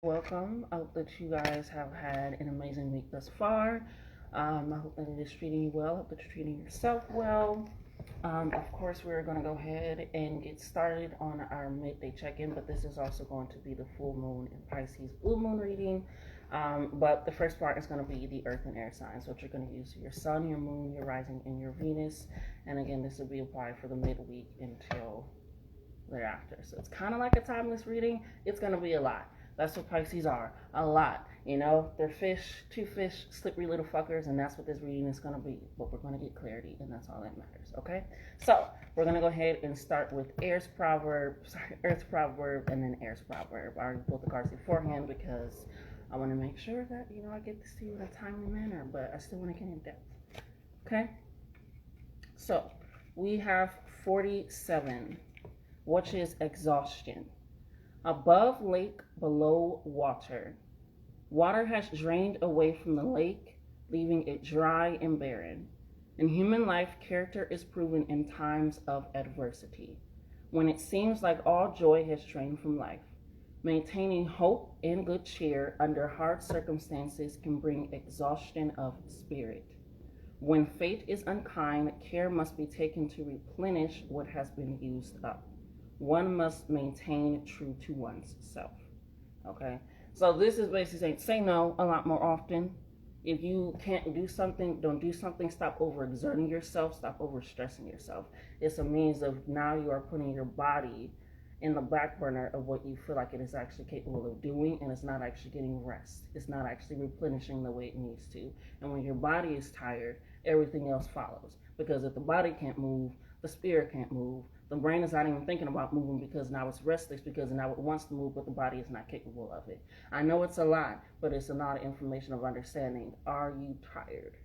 Welcome. I hope that you guys have had an amazing week thus far. I hope that it is treating you well. I hope that you're treating yourself well. Of course, we're going to go ahead and get started on our midday check-in, but this is also going to be the full moon in Pisces blue moon reading. But the first part is going to be the earth and air signs, what you're going to use your sun, your moon, your rising, and your Venus. And again, this will be applied for the midweek until thereafter. So it's kind of like a timeless reading. It's going to be a lot. That's what Pisces are, a lot. You know, they're two fish, slippery little fuckers, and that's what this reading is going to be. But we're going to get clarity, and that's all that matters, okay? So we're going to go ahead and start with Earth's proverb, and then Air's proverb. I already pulled the cards beforehand because I want to make sure that, I get this to you in a timely manner, but I still want to get in depth, okay? So we have 47, which is exhaustion. Above lake, below water. Water has drained away from the lake, leaving it dry and barren. In human life, character is proven in times of adversity, when it seems like all joy has drained from life. Maintaining hope and good cheer under hard circumstances can bring exhaustion of spirit. When fate is unkind, care must be taken to replenish what has been used up. One must maintain true to one's self. Okay? So this is basically saying, say no a lot more often. If you can't do something, don't do something. Stop overexerting yourself. Stop overstressing yourself. It's a means of now you are putting your body in the back burner of what you feel like it is actually capable of doing, and it's not actually getting rest. It's not actually replenishing the way it needs to. And when your body is tired, everything else follows. Because if the body can't move, the spirit can't move. The brain is not even thinking about moving because now it's restless, because now it wants to move, but the body is not capable of it. I know it's a lot, but it's a lot of information of understanding. Are you tired?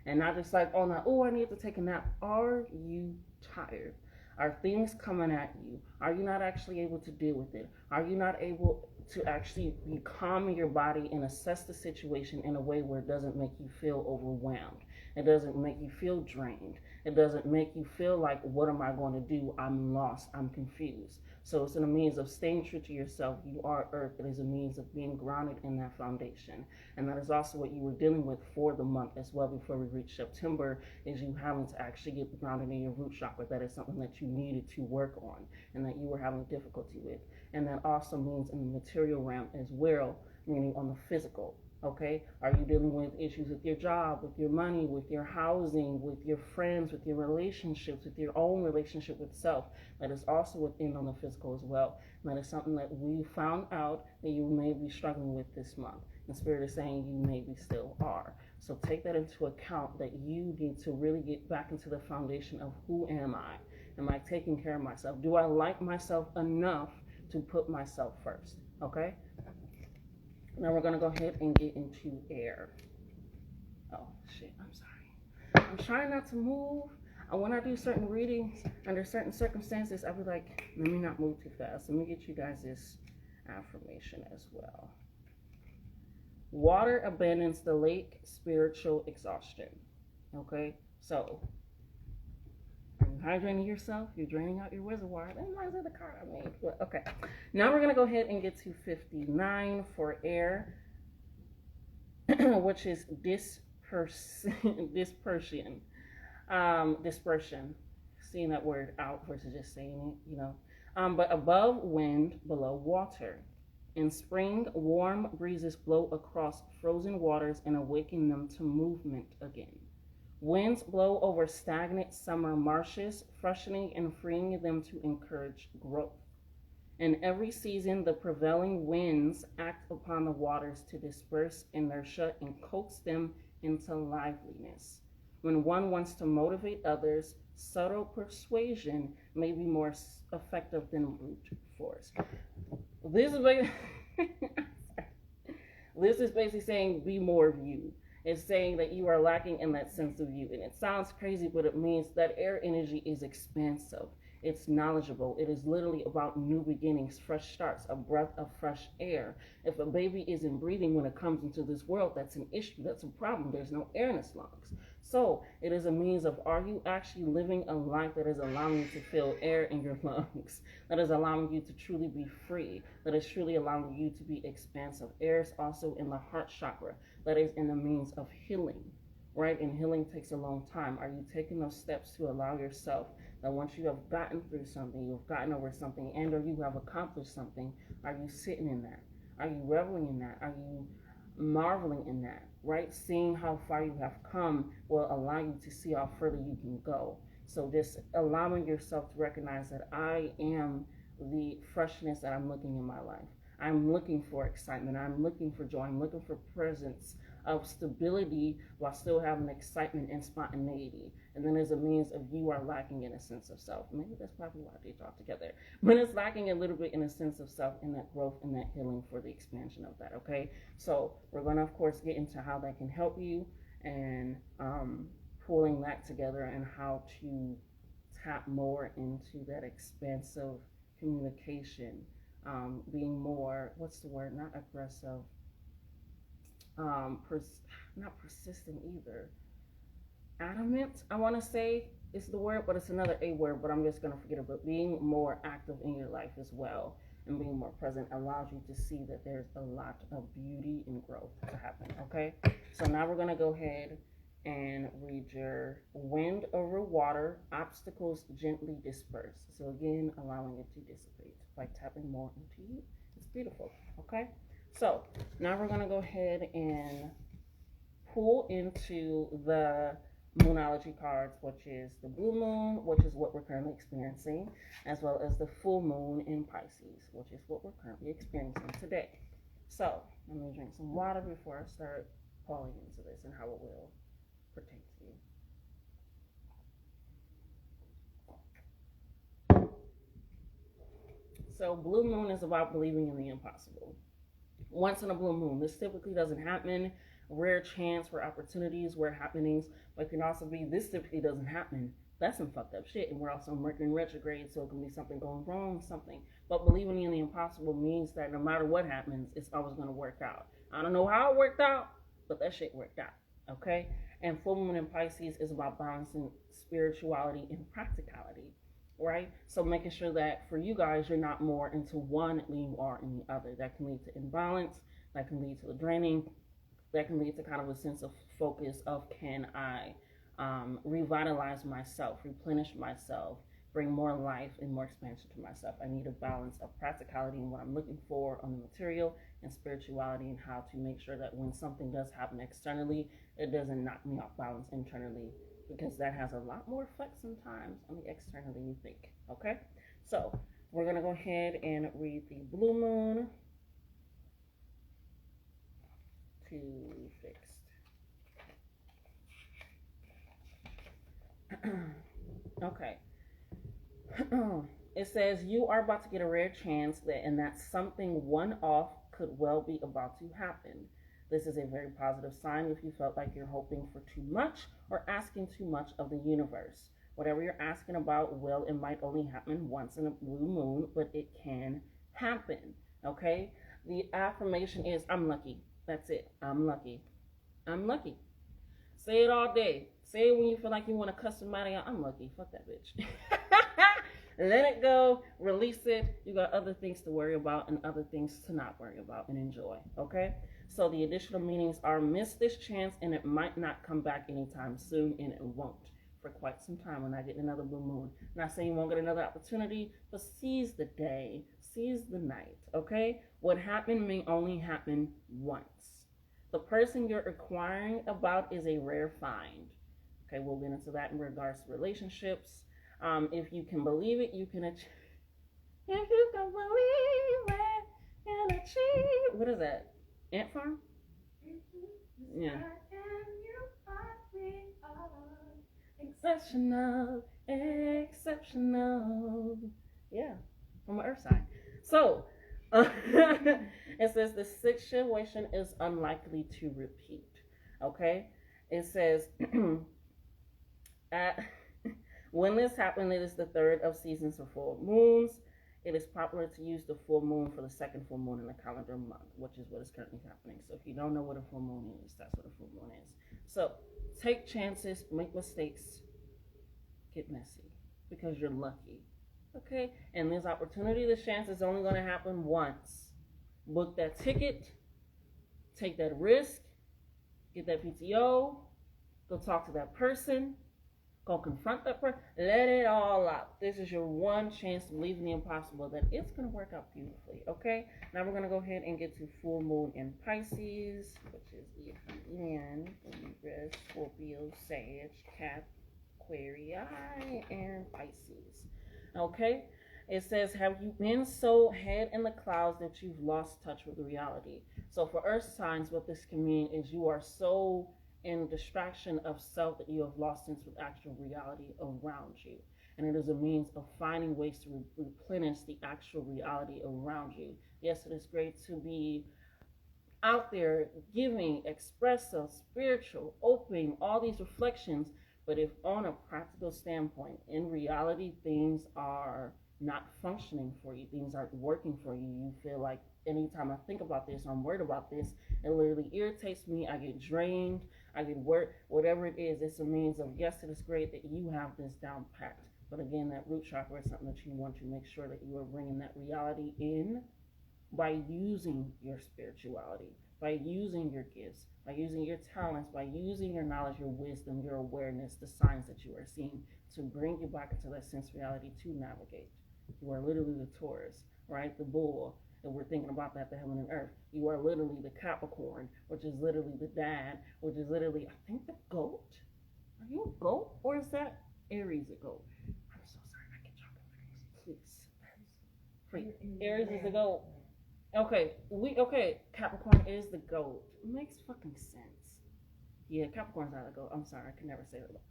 And not just like, I need to take a nap. Are you tired? Are things coming at you? Are you not actually able to deal with it? Are you not able to actually be calm in your body and assess the situation in a way where it doesn't make you feel overwhelmed? It doesn't make you feel drained. It doesn't make you feel like, what am I going to do? I'm lost. I'm confused. So it's in a means of staying true to yourself. You are earth. It is a means of being grounded in that foundation. And that is also what you were dealing with for the month as well before we reach September, is you having to actually get grounded in your root chakra. That is something that you needed to work on and that you were having difficulty with. And that also means in the material realm as well, meaning on the physical. Okay, are you dealing with issues with your job, with your money, with your housing, with your friends, with your relationships, with your own relationship with self? That is also within on the physical as well. And that is something that we found out that you may be struggling with this month. And Spirit is saying you maybe still are. So take that into account, that you need to really get back into the foundation of who am I? Am I taking care of myself? Do I like myself enough to put myself first? Okay? Now we're going to go ahead and get into air. Oh, shit, I'm sorry. I'm trying not to move. When I do certain readings, under certain circumstances, I'll be like, let me not move too fast. Let me get you guys this affirmation as well. Water abandons the lake, spiritual exhaustion. Okay, so hydrating yourself, you're draining out your reservoir. That reminds me of the card I made. But okay, now we're gonna go ahead and get to 59 for air, which is dispersion. Dispersion. Seeing that word out versus just saying it, But above wind, below water. In spring, warm breezes blow across frozen waters and awaken them to movement again. Winds blow over stagnant summer marshes, freshening and freeing them to encourage growth. In every season, the prevailing winds act upon the waters to disperse inertia and coax them into liveliness. When one wants to motivate others, subtle persuasion may be more effective than brute force. This is basically saying be more of you. It's saying that you are lacking in that sense of you. And it sounds crazy, but it means that air energy is expansive. It's knowledgeable. It is literally about new beginnings, fresh starts, a breath of fresh air. If a baby isn't breathing when it comes into this world, that's an issue. That's a problem. There's no air in its lungs. So it is a means of, are you actually living a life that is allowing you to feel air in your lungs, that is allowing you to truly be free, that is truly allowing you to be expansive. Air is also in the heart chakra. That is in the means of healing, right? And healing takes a long time. Are you taking those steps to allow yourself that once you have gotten through something, you've gotten over something, and or you have accomplished something, are you sitting in that? Are you reveling in that? Are you marveling in that, right? Seeing how far you have come will allow you to see how further you can go. So just allowing yourself to recognize that I am the freshness that I'm looking in my life. I'm looking for excitement. I'm looking for joy. I'm looking for presence of stability while still having excitement and spontaneity. And then there's a means of you are lacking in a sense of self. Maybe that's probably why they talk together. But it's lacking a little bit in a sense of self, in that growth and that healing for the expansion of that, okay? So we're going to, of course, get into how that can help you and pulling that together and how to tap more into that expansive communication, being more, what's the word, not aggressive, not persistent either. Adamant, I want to say is the word, but it's another A word, but I'm just going to forget it. But being more active in your life as well and being more present allows you to see that there's a lot of beauty and growth to happen, okay? So now we're going to go ahead and read your wind over water, obstacles gently disperse. So again, allowing it to dissipate by tapping more into you. It's beautiful, okay? So now we're going to go ahead and pull into the moonology cards, which is the blue moon, which is what we're currently experiencing, as well as the full moon in Pisces, which is what we're currently experiencing today. So let me drink some water before I start pulling into this and how it will pertain to you. So blue moon is about believing in the impossible. Once in a blue moon, this typically doesn't happen. Rare chance, rare opportunities, rare happenings, but it can also be this typically doesn't happen. That's some fucked up shit. And we're also Mercury in retrograde, so it can be something going wrong, something. But believing in the impossible means that no matter what happens, it's always going to work out. I don't know how it worked out, but that shit worked out, okay? And full moon in Pisces is about balancing spirituality and practicality, right? So making sure that for you guys, you're not more into one than you are in the other. That can lead to imbalance, that can lead to the draining, that can lead to kind of a sense of focus of, can I revitalize myself, replenish myself, bring more life and more expansion to myself. I need a balance of practicality and what I'm looking for on the material, and spirituality, and how to make sure that when something does happen externally, it doesn't knock me off balance internally, because that has a lot more effect sometimes on the external than you think, okay? So we're going to go ahead and read the blue moon to fixed. Okay. It says you are about to get a rare chance and that something one-off could well be about to happen. This is a very positive sign if you felt like you're hoping for too much or asking too much of the universe. Whatever you're asking about, well, it might only happen once in a blue moon, but it can happen, okay? The affirmation is, I'm lucky. That's it. I'm lucky. I'm lucky. Say it all day. Say it when you feel like you want to cuss somebody out. I'm lucky. Fuck that bitch. Let it go. Release it. You got other things to worry about and other things to not worry about and enjoy, okay? So the additional meanings are, miss this chance and it might not come back anytime soon, and it won't for quite some time when I get another blue moon. I'm not saying you won't get another opportunity, but seize the day, seize the night, okay? What happened may only happen once. The person you're inquiring about is a rare find. Okay, we'll get into that in regards to relationships. If you can believe it, you can achieve. If you can believe it, you can achieve. What is that? Ant Farm? Yeah. Exceptional, exceptional. Yeah, from an earth sign. So, it says the situation is unlikely to repeat. Okay? It says, When this happened, it is the third of seasons for full moons. It is popular to use the full moon for the second full moon in the calendar month, which is what is currently happening. So if you don't know what a full moon is, that's what a full moon is. So take chances, make mistakes, get messy because you're lucky. Okay? And this opportunity, this chance is only going to happen once. Book that ticket, take that risk, get that PTO, go talk to that person, go confront that person, let it all out. This is your one chance to believe in the impossible that it's going to work out beautifully. Okay? Now we're going to go ahead and get to full moon in Pisces, which is in Libra, Scorpio, Sag, Cap, Aquarius, and Pisces. Okay? It says, have you been so head in the clouds that you've lost touch with reality? So for earth signs, what this can mean is you are so in distraction of self that you have lost sense with actual reality around you. And it is a means of finding ways to replenish the actual reality around you. Yes, it is great to be out there giving, expressive, spiritual, open, all these reflections. But if on a practical standpoint, in reality, things are not functioning for you, things aren't working for you, you feel like anytime I think about this, I'm worried about this, it literally irritates me, I get drained, I get worried, whatever it is, it's a means of, yes, it is great that you have this down packed. But again, that root chakra is something that you want to make sure that you are bringing that reality in by using your spirituality, by using your gifts, by using your talents, by using your knowledge, your wisdom, your awareness, the signs that you are seeing to bring you back into that sense reality to navigate. You are literally the Taurus, right? The bull. And we're thinking about that, the heaven and earth. You are literally the Capricorn, which is literally the dad, which is literally, I think, the goat. Are you a goat? Or is that Aries a goat? I'm so sorry, I get y'all confused. Please. Aries is the goat. Okay, Capricorn is the goat. It makes fucking sense. Yeah, Capricorn's not a goat. I'm sorry, I can never say that.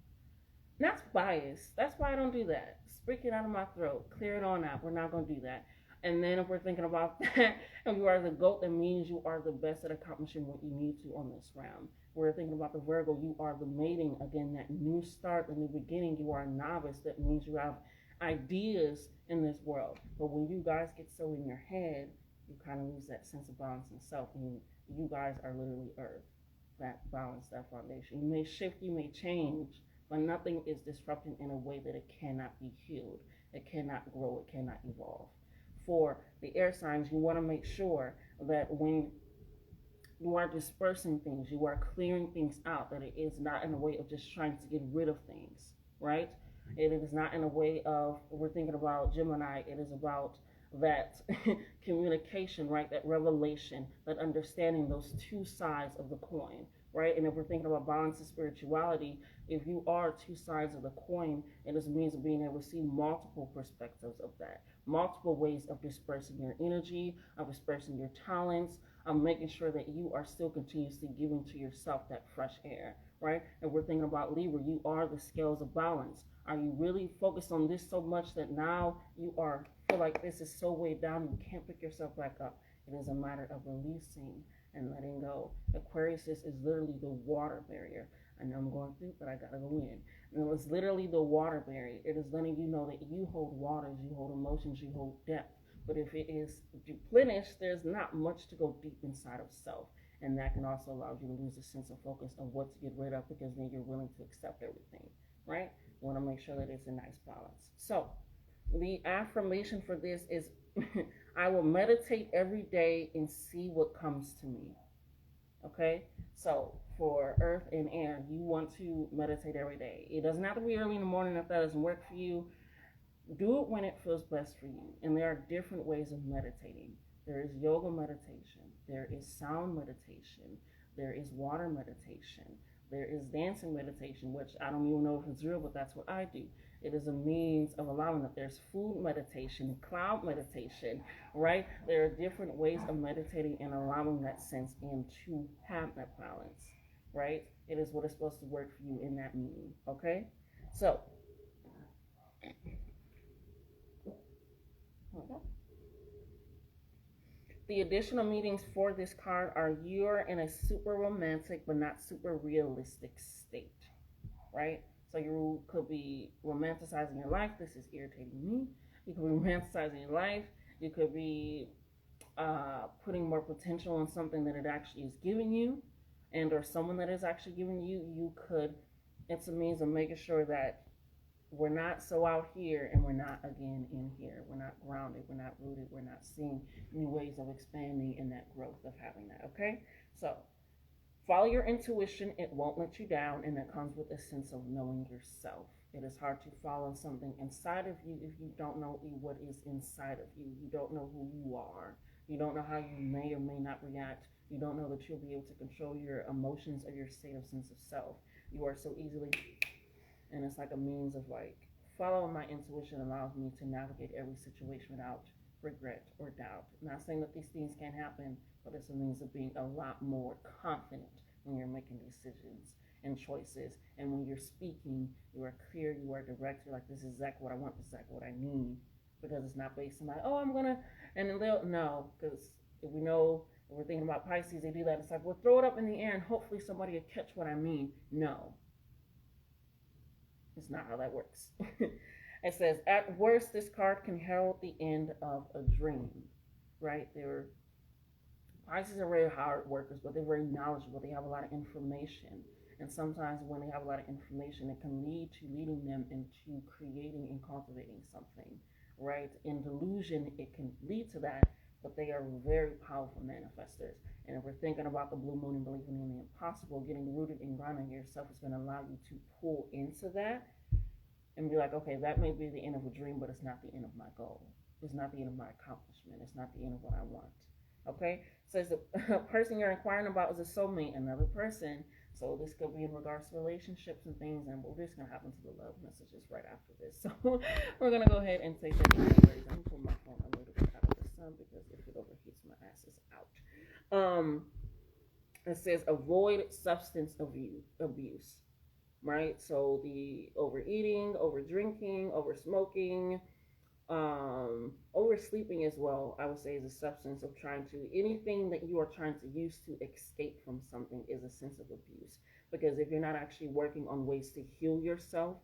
That's bias. That's why I don't do that. Speak it out of my throat. Clear it on out. We're not going to do that. And then if we're thinking about that, if you are the goat, that means you are the best at accomplishing what you need to on this round. We're thinking about the Virgo, you are the mating. Again, that new start, the new beginning. You are a novice. That means you have ideas in this world. But when you guys get so in your head, you kind of lose that sense of balance in self. And you guys are literally earth. That balance, that foundation. You may shift, you may change, but nothing is disrupted in a way that it cannot be healed. It cannot grow. It cannot evolve. For the air signs, you want to make sure that when you are dispersing things, you are clearing things out, that it is not in a way of just trying to get rid of things, right? It is not in a way of, we're thinking about Gemini, it is about that communication, right? That revelation, that understanding those two sides of the coin, right? And if we're thinking about balance and spirituality, if you are two sides of the coin, it is a means of being able to see multiple perspectives of that, multiple ways of dispersing your energy, of dispersing your talents, of making sure that you are still continuously giving to yourself that fresh air, right? And we're thinking about Libra, you are the scales of balance. Are you really focused on this so much that now you are feel like this is so weighed down you can't pick yourself back up? It is a matter of releasing and letting go. Aquarius is literally the water barrier. I know I'm going through, but I gotta go in. And it was literally the water barrier. It is letting you know that you hold waters, you hold emotions, you hold depth. But if it is replenished, there's not much to go deep inside of self. And that can also allow you to lose a sense of focus of what to get rid of, because then you're willing to accept everything, right? You want to make sure that it's a nice balance. So the affirmation for this is I will meditate every day and see what comes to me. Okay? So for earth and air, you want to meditate every day. It doesn't have to be early in the morning if that doesn't work for you. Do it when it feels best for you. And there are different ways of meditating. There is yoga meditation. There is sound meditation. There is water meditation. There is dancing meditation, which I don't even know if it's real, but that's what I do. It is a means of allowing that. There's food meditation, cloud meditation, right? There are different ways of meditating and allowing that sense in to have that balance, right? It is what is supposed to work for you in that meaning, okay? So, the additional meanings for this card are you're in a super romantic but not super realistic state, right? So you could be romanticizing your life. This is irritating me. You could be romanticizing your life. You could be putting more potential on something that it actually is giving you, and or someone that is actually giving you. You could. It's a means of making sure that we're not so out here and we're not again in here. We're not grounded. We're not rooted. We're not seeing new ways of expanding and that growth of having that. Okay, so follow your intuition. It won't let you down, and that comes with a sense of knowing yourself. It is hard to follow something inside of you if you don't know what is inside of you. You don't know who you are. You don't know how you may or may not react. You don't know that you'll be able to control your emotions or your state of sense of self. You are so easily, and it's like a means of like following my intuition allows me to navigate every situation without regret or doubt. Not saying that these things can't happen, but it's a means of being a lot more confident when you're making decisions and choices. And when you're speaking, you are clear, you are direct. You're like, this is exactly what I want, this is exactly what I need. Because it's not based on like, oh, I'm gonna, and then they'll, no, because if we know, if we're thinking about Pisces, they do that. It's like, well, throw it up in the air and hopefully somebody will catch what I mean. No, it's not how that works. It says, at worst, this card can herald the end of a dream, right? Pisces are very hard workers, but they're very knowledgeable. They have a lot of information. And sometimes when they have a lot of information, it can lead to leading them into creating and cultivating something, right? In delusion, it can lead to that, but they are very powerful manifestors. And if we're thinking about the blue moon and believing in the impossible, getting rooted and grounding yourself is going to allow you to pull into that and be like, okay, that may be the end of a dream, but it's not the end of my goal. It's not the end of my accomplishment. It's not the end of what I want. Okay? So the person you're inquiring about is a soulmate, another person. So this could be in regards to relationships and things, and we're just going to hop into the love messages right after this. So we're going to go ahead and take that. I'm pull my phone a little bit out of the sun because if it overheats, my ass is out. It says avoid substance abuse. Right? So the overeating, over drinking, over smoking, oversleeping as well, I would say, is a substance of trying to, anything that you are trying to use to escape from something is a sense of abuse. Because if you're not actually working on ways to heal yourself,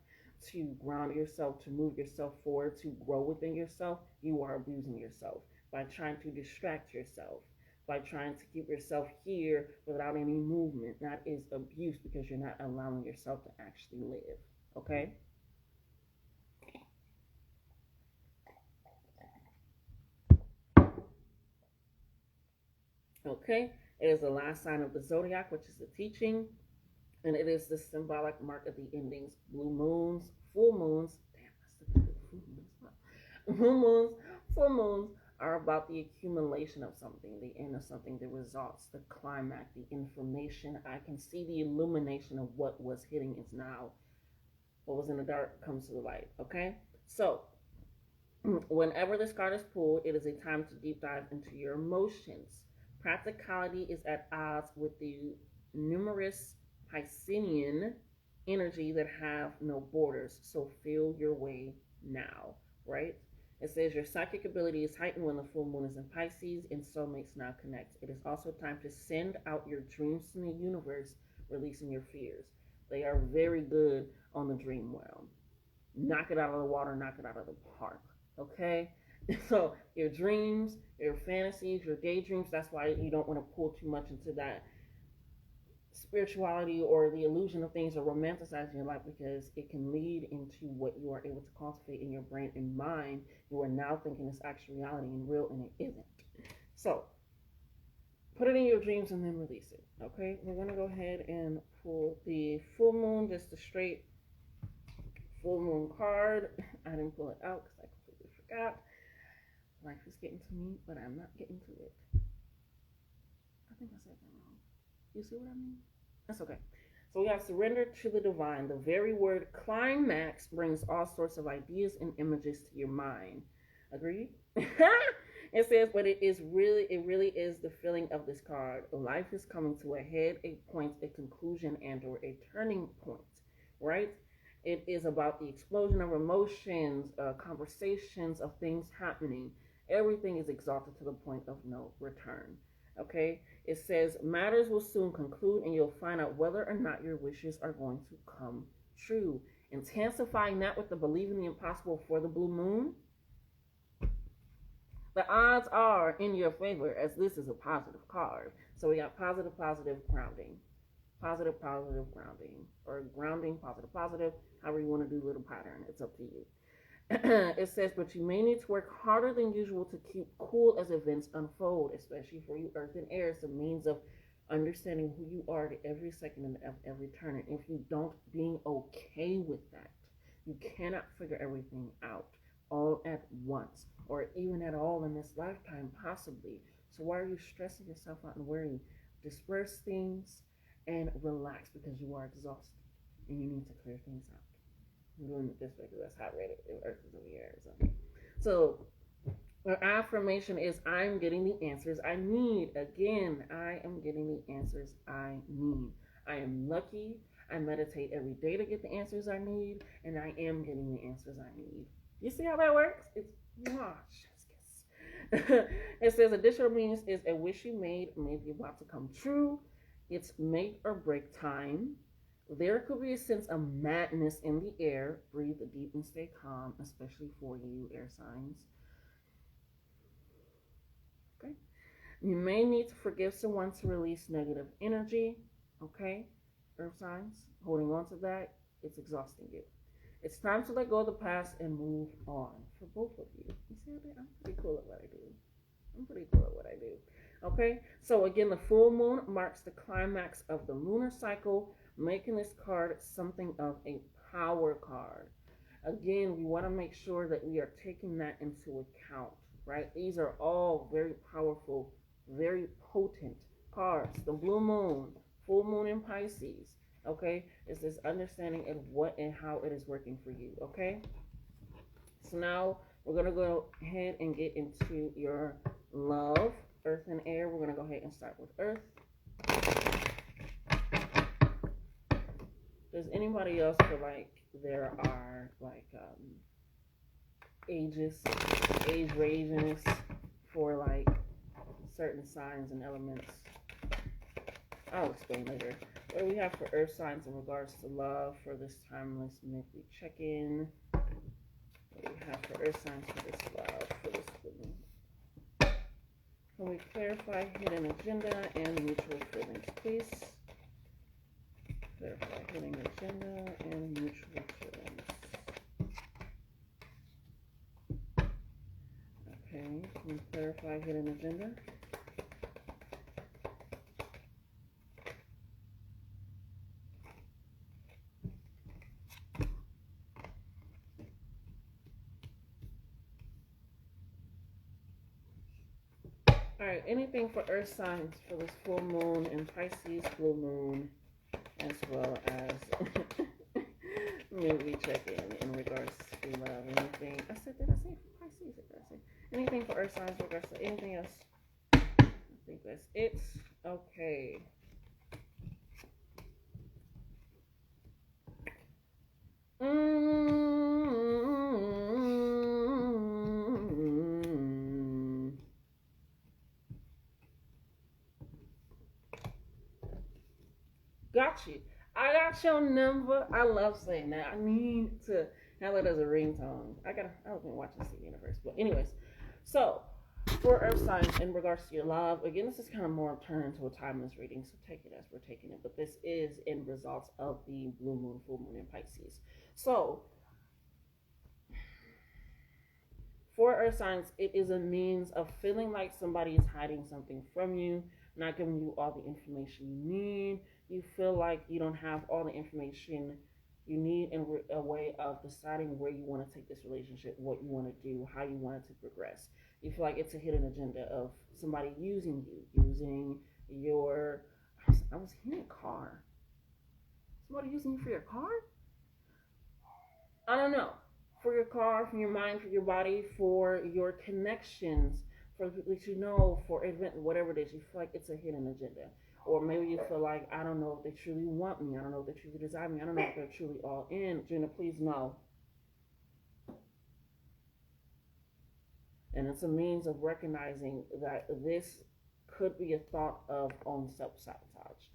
to ground yourself, to move yourself forward, to grow within yourself, you are abusing yourself by trying to distract yourself, by trying to keep yourself here without any movement. That is abuse because you're not allowing yourself to actually live. Okay? Okay? It is the last sign of the zodiac, which is the teaching. And it is the symbolic mark of the endings. Blue moons, full moons. Damn, that's the full moons. Full moons are about the accumulation of something, the end of something, the results, the climax, the information. I can see the illumination of what was hitting is now. What was in the dark comes to the light. Okay? So, whenever this card is pulled, it is a time to deep dive into your emotions. Practicality is at odds with the numerous Piscean energy that have no borders. So feel your way now, right? It says your psychic ability is heightened when the full moon is in Pisces and soulmates now connect. It is also time to send out your dreams to the universe, releasing your fears. They are very good on the dream realm. Knock it out of the water, knock it out of the park, okay? So your dreams, your fantasies, your daydreams, that's why you don't want to pull too much into that spirituality or the illusion of things or romanticizing your life, because it can lead into what you are able to cultivate in your brain and mind. You are now thinking it's actual reality and real, and it isn't. So put it in your dreams and then release it. Okay, we're going to go ahead and pull the full moon, just a straight full moon card. I didn't pull it out because I completely forgot. Life is getting to me, but I'm not getting to it. I think I said that wrong. You see what I mean? That's okay. So we have surrender to the divine. The very word climax brings all sorts of ideas and images to your mind. Agreed? It says, but it really is the feeling of this card. Life is coming to a head, a point, a conclusion, and or a turning point, right? It is about the explosion of emotions, conversations of things happening. Everything is exalted to the point of no return. Okay? It says, matters will soon conclude and you'll find out whether or not your wishes are going to come true. intensifying that with the believing the impossible for the blue moon, the odds are in your favor, as this is a positive card. So we got positive, positive, grounding. Positive, positive, grounding. Or grounding, positive, positive. However you want to do little pattern. It's up to you. It says, but you may need to work harder than usual to keep cool as events unfold, especially for you Earth and Air. It's a means of understanding who you are at every second of every turn. And if you don't, being okay with that. You cannot figure everything out all at once, or even at all in this lifetime, possibly. So why are you stressing yourself out and worrying? Disperse things and relax, because you are exhausted and you need to clear things out. I'm doing it this way because that's how I read it. Earth is over here. So our affirmation is, I'm getting the answers I need. Again, I am getting the answers I need. I am lucky. I meditate every day to get the answers I need, and I am getting the answers I need. You see how that works? It's it says additional means is a wish you made may be about to come true. It's make or break time. There could be a sense of madness in the air. Breathe deep and stay calm, especially for you air signs. Okay. You may need to forgive someone to release negative energy. Okay. Earth signs, holding on to that, it's exhausting you. It's time to let go of the past and move on for both of you. You see, I'm pretty cool at what I do. Okay, so again, the full moon marks the climax of the lunar cycle, making this card something of a power card. Again, we want to make sure that we are taking that into account, right? These are all very powerful, very potent cards. The blue moon, full moon in Pisces. Okay, it's this understanding of what and how it is working for you. Okay, so now we're gonna go ahead and get into your love, Earth and Air. We're gonna go ahead and start with Earth. Does anybody else feel like there are like age ranges for like certain signs and elements? I'll explain later. What do we have for Earth signs in regards to love for this timeless monthly check-in? What do we have for Earth signs for this love, for this feeling? Can we clarify hidden agenda and mutual feelings, please? Clarify hidden agenda and mutual feelings. Okay, can we clarify hidden agenda? Alright, anything for Earth signs for this full moon in Pisces, blue moon, as well as maybe check in regards to love. Anything? Did I say Pisces? Did I say anything for Earth signs in regards to anything else? I think that's it. Okay. Got you. I got your number. I love saying that. I need to have it as a ringtone. I've been watching the universe. But anyways, so for Earth signs in regards to your love, again, this is kind of more turned into a timeless reading, so take it as we're taking it. But this is in results of the blue moon, full moon in Pisces. So for Earth signs, it is a means of feeling like somebody is hiding something from you, not giving you all the information you need. You feel like you don't have all the information you need in a way of deciding where you want to take this relationship, what you want to do, how you want it to progress. You feel like it's a hidden agenda of somebody using you, using your, I was hearing car. Somebody using you for your car? I don't know. For your car, for your mind, for your body, for your connections, for people that you know, for event, whatever it is, you feel like it's a hidden agenda. Or maybe you feel like, I don't know if they truly want me. I don't know if they truly desire me. I don't know if they're truly all in. Gina, please no. And it's a means of recognizing that this could be a thought of own self-sabotage.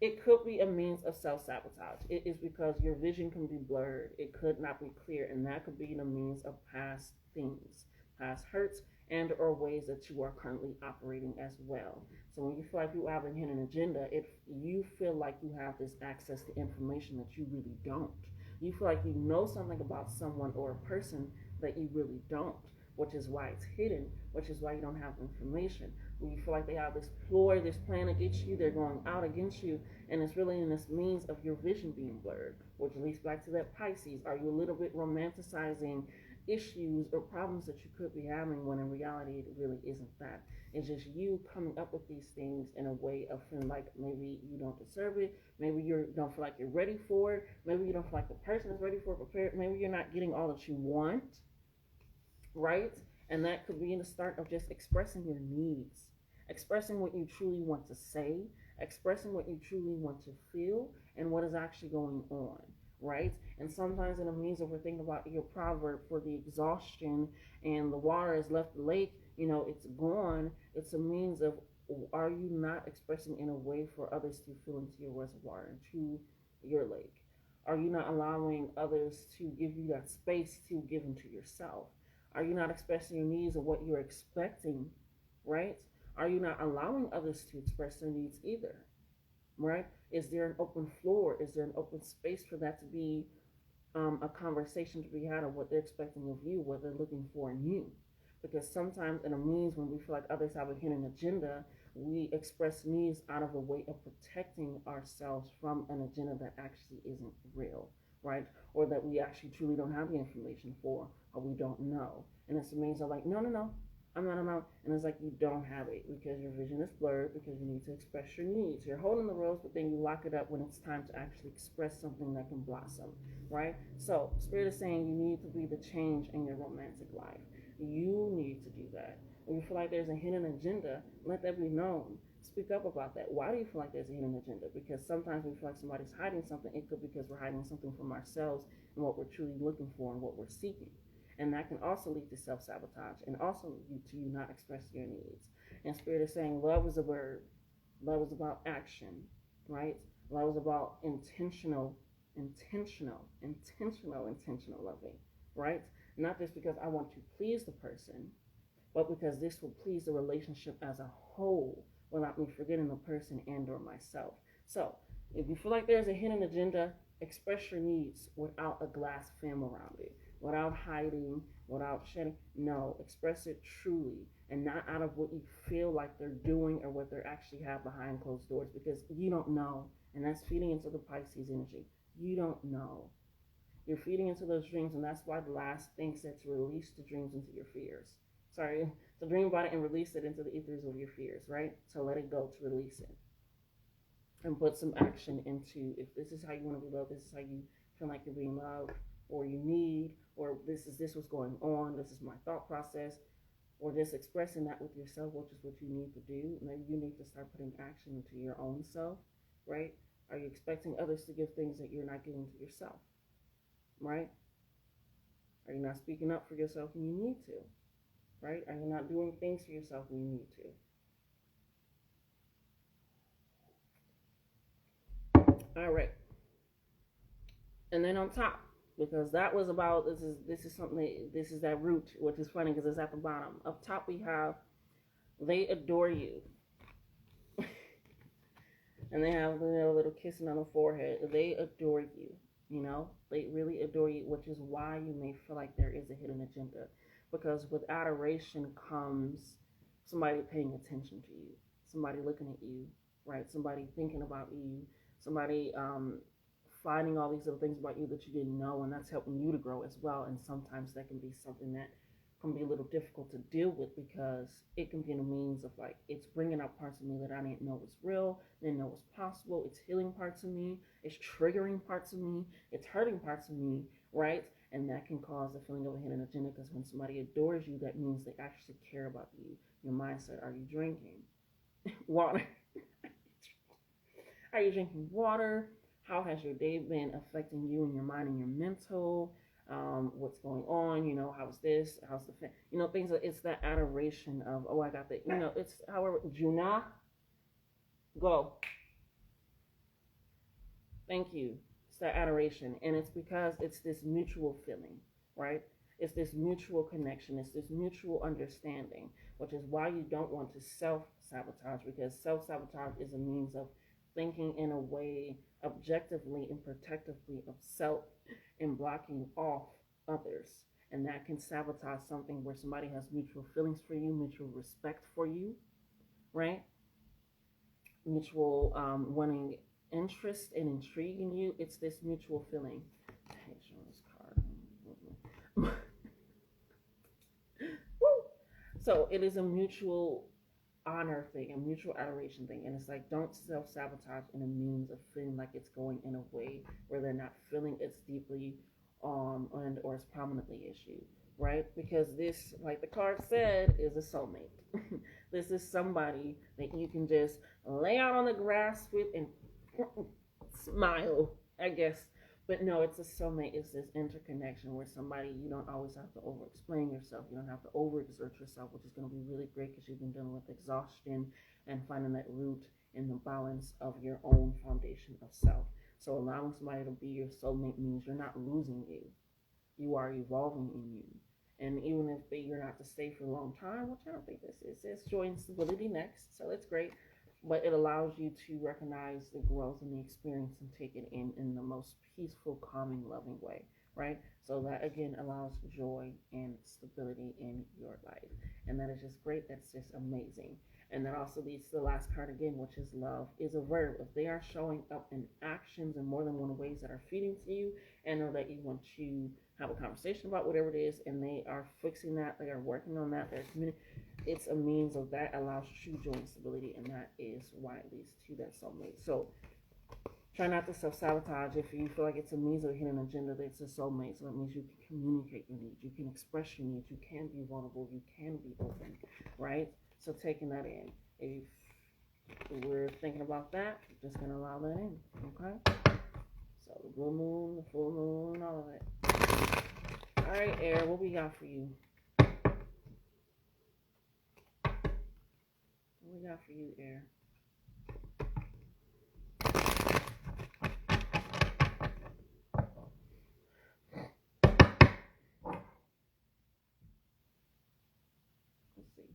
It could be a means of self-sabotage. It is because your vision can be blurred. It could not be clear, and that could be the means of past things, past hurts, and or ways that you are currently operating as well. So when you feel like you have a hidden agenda, if you feel like you have this access to information that you really don't. You feel like you know something about someone or a person that you really don't, which is why it's hidden, which is why you don't have information. When you feel like they have this ploy, this plan against you, they're going out against you, and it's really in this means of your vision being blurred, which leads back to that Pisces. Are you a little bit romanticizing issues or problems that you could be having when in reality it really isn't that? It's just you coming up with these things in a way of feeling like maybe you don't deserve it, maybe you don't feel like you're ready for it, maybe you don't feel like the person is ready for it, prepared, maybe you're not getting all that you want, right? And that could be in the start of just expressing your needs, expressing what you truly want to say, expressing what you truly want to feel, and what is actually going on, right? And sometimes in a means of, we're thinking about your proverb for the exhaustion and the water has left the lake, it's gone. It's a means of, are you not expressing in a way for others to fill into your reservoir, into your lake? Are you not allowing others to give you that space to give into yourself? Are you not expressing your needs of what you're expecting, right? Are you not allowing others to express their needs either, right? Is there an open floor? Is there an open space for that to be a conversation to be had of what they're expecting of you, what they're looking for in you? Because sometimes in a means when we feel like others have a hidden agenda, we express needs out of a way of protecting ourselves from an agenda that actually isn't real, right? Or that we actually truly don't have the information for, or we don't know. And it's a means of like, no, I'm not allowed. And it's like you don't have it because your vision is blurred, because you need to express your needs. You're holding the rose, but then you lock it up when it's time to actually express something that can blossom, right? So Spirit is saying you need to be the change in your romantic life. You need to do that. When you feel like there's a hidden agenda, let that be known. Speak up about that. Why do you feel like there's a hidden agenda? Because sometimes we feel like somebody's hiding something. It could be because we're hiding something from ourselves and what we're truly looking for and what we're seeking. And that can also lead to self-sabotage and also lead to you not expressing your needs. And Spirit is saying love is a verb. Love is about action, right? Love is about intentional loving, right? Not just because I want to please the person, but because this will please the relationship as a whole without me forgetting the person and or myself. So if you feel like there's a hidden agenda, express your needs without a glass film around it, without hiding, without shedding. No, express it truly and not out of what you feel like they're doing or what they actually have behind closed doors, because you don't know. And that's feeding into the Pisces energy. You don't know. You're feeding into those dreams, and that's why the last thing said to release the dreams into your fears. Sorry, to dream about it and release it into the ethers of your fears, right? To let it go, to release it. And put some action into, if this is how you want to be loved, this is how you feel like you're being loved, or you need, or this was going on, this is my thought process, or just expressing that with yourself, which is what you need to do. Maybe you need to start putting action into your own self, right? Are you expecting others to give things that you're not giving to yourself? Right? Are you not speaking up for yourself when you need to? Right? Are you not doing things for yourself when you need to? All right. And then on top, because that was about, this is something, this is that root, which is funny because it's at the bottom. Up top we have, they adore you. And they have a little kissing on the forehead. They adore you. They really adore you, which is why you may feel like there is a hidden agenda. Because with adoration comes somebody paying attention to you, somebody looking at you, right? Somebody thinking about you, somebody finding all these little things about you that you didn't know, and that's helping you to grow as well. And sometimes that can be something that can be a little difficult to deal with, because it can be in a means of like, it's bringing out parts of me that I didn't know was real, didn't know was possible. It's healing parts of me, it's triggering parts of me, it's hurting parts of me, right? And that can cause a feeling of a hidden agenda, because when somebody adores you, that means they actually care about you. Your mindset: are you drinking water? Are you drinking water? How has your day been affecting you and your mind and your mental? What's going on? How's this? How's the things that it's that adoration of, oh, I got that. It's however, Juna, go. Thank you. It's that adoration. And it's because it's this mutual feeling, right? It's this mutual connection. It's this mutual understanding, which is why you don't want to self sabotage, because self sabotage is a means of thinking in a way objectively and protectively of self and blocking off others. And that can sabotage something where somebody has mutual feelings for you, mutual respect for you, right? Mutual wanting interest and intrigue in you. It's this mutual feeling. I hate showing this card. So it is a mutual honor thing, a mutual adoration thing. And it's like, don't self-sabotage in a means of feeling like it's going in a way where they're not feeling it's deeply and or it's prominently issued, right? Because this, like the card said, is a soulmate. This is somebody that you can just lay out on the grass with and smile, I guess. But no, it's a soulmate. It's this interconnection where somebody, you don't always have to over explain yourself. You don't have to overexert yourself, which is going to be really great because you've been dealing with exhaustion and finding that root in the balance of your own foundation of self. So allowing somebody to be your soulmate means you're not losing you. You are evolving in you. And even if you're not to stay for a long time, which I don't think this is, it's joy and stability next. So that's great. But it allows you to recognize the growth and the experience and take it in the most peaceful, calming, loving way, right? So that again allows joy and stability in your life. And that is just great. That's just amazing. And that also leads to the last card again, which is love, is a verb. If they are showing up in actions in more than one ways that are feeding to you and know that you want to have a conversation about whatever it is, and they are fixing that, they are working on that, they're communicating, it's a means of that allows true joy and stability, and that is why it leads to that soulmate. So try not to self-sabotage if you feel like it's a means of a hidden agenda that's a soulmate. So that means you can communicate your needs, you can express your needs, you can be vulnerable, you can be open, right? So taking that in. If we're thinking about that, just going to allow that in, okay? So the blue moon, the full moon, all of it. All right, air, what we got for you? What we got for you, air? Let's see.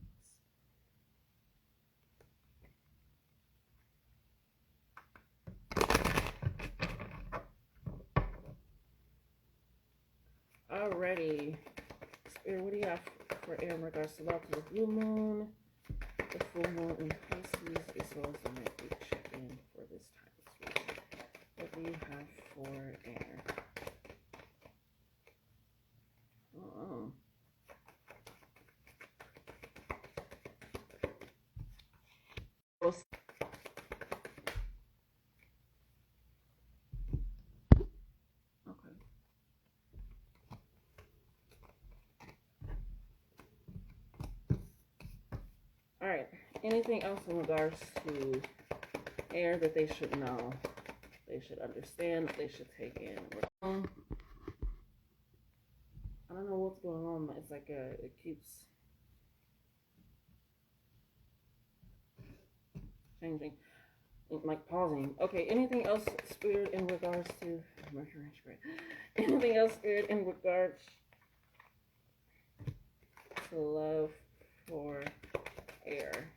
Alrighty. Spirit, what do you have for air in regards to love to the blue moon, the full moon in Pisces, as well as the Mercury check-in for this time? What do you have for air? Oh. Okay. All right. Anything else in regards to air that they should know, they should understand, that they should take in? I don't know what's going on. It's like it keeps changing, like pausing. Okay, anything else, Spirit, in regards to Mercury retrograde? Anything else, Spirit, in regards to love for air?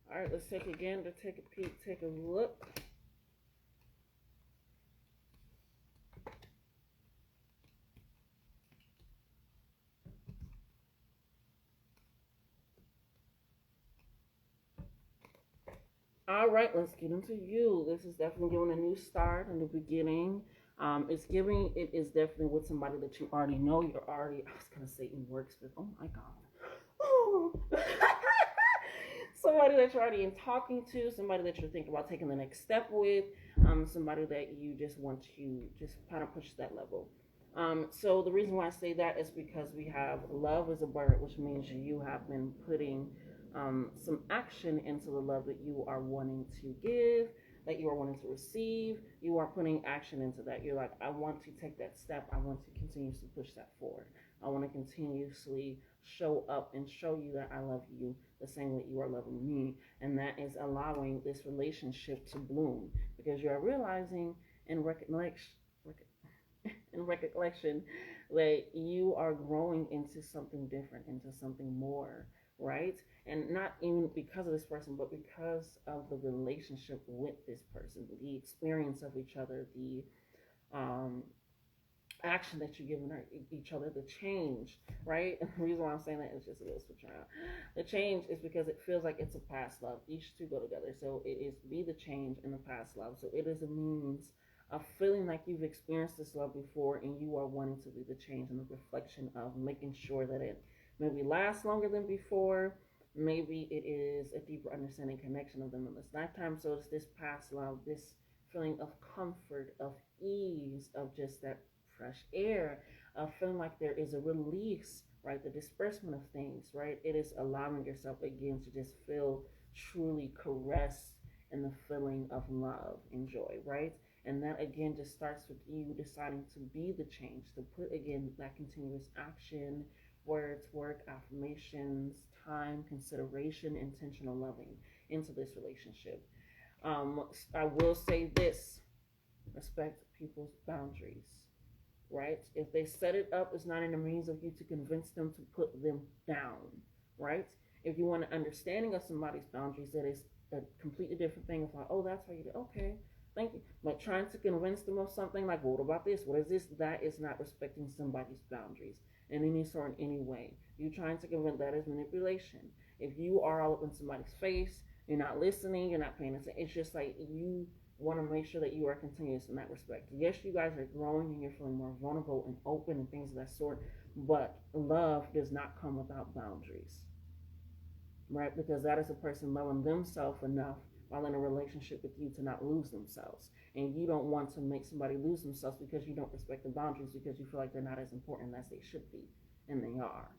All right, let's take again to take a peek, take a look. All right, let's get into you. This is definitely giving a new start, a new beginning. It is definitely with somebody that you already know. You're already, I was going to say in works with, oh my God. Oh. Somebody that you're already in talking to, somebody that you're thinking about taking the next step with, somebody that you just want to just kind of push that level. So the reason why I say that is because we have love as a bird, which means you have been putting some action into the love that you are wanting to give, that you are wanting to receive. You are putting action into that. You're like, I want to take that step. I want to continuously push that forward, I want to continuously show up and show you that I love you the same way you are loving me. And that is allowing this relationship to bloom, because you are realizing in recollection that you are growing into something different, into something more, right? And not even because of this person, but because of the relationship with this person, the experience of each other, the um, action that you're giving each other, the change, right? And the reason why I'm saying that is just a little switch around. The change is because it feels like it's a past love. These two go together. So it is be the change in the past love. So it is a means of feeling like you've experienced this love before and you are wanting to be the change and the reflection of making sure that it maybe lasts longer than before. Maybe it is a deeper understanding connection of them in this lifetime. So it's this past love, this feeling of comfort, of ease, of just that fresh air, feeling like there is a release, right? The disbursement of things, right? It is allowing yourself again to just feel truly caressed in the feeling of love and joy, right? And that again just starts with you deciding to be the change, to put again that continuous action, words, work, affirmations, time, consideration, intentional loving into this relationship. I will say this: respect people's boundaries, right? If they set it up, it's not in the means of you to convince them to put them down, right? If you want an understanding of somebody's boundaries, that is a completely different thing. It's like, oh, that's how you do. Okay, thank you. But trying to convince them of something like, well, what about this? What is this? That is not respecting somebody's boundaries in any sort, in any way. You trying to convince, that is manipulation. If you are all up in somebody's face, you're not listening, you're not paying attention. It's just like you want to make sure that you are continuous in that respect. Yes, you guys are growing and you're feeling more vulnerable and open and things of that sort, but love does not come without boundaries, right? Because that is a person loving themselves enough while in a relationship with you to not lose themselves. And you don't want to make somebody lose themselves because you don't respect the boundaries, because you feel like they're not as important as they should be, and they are.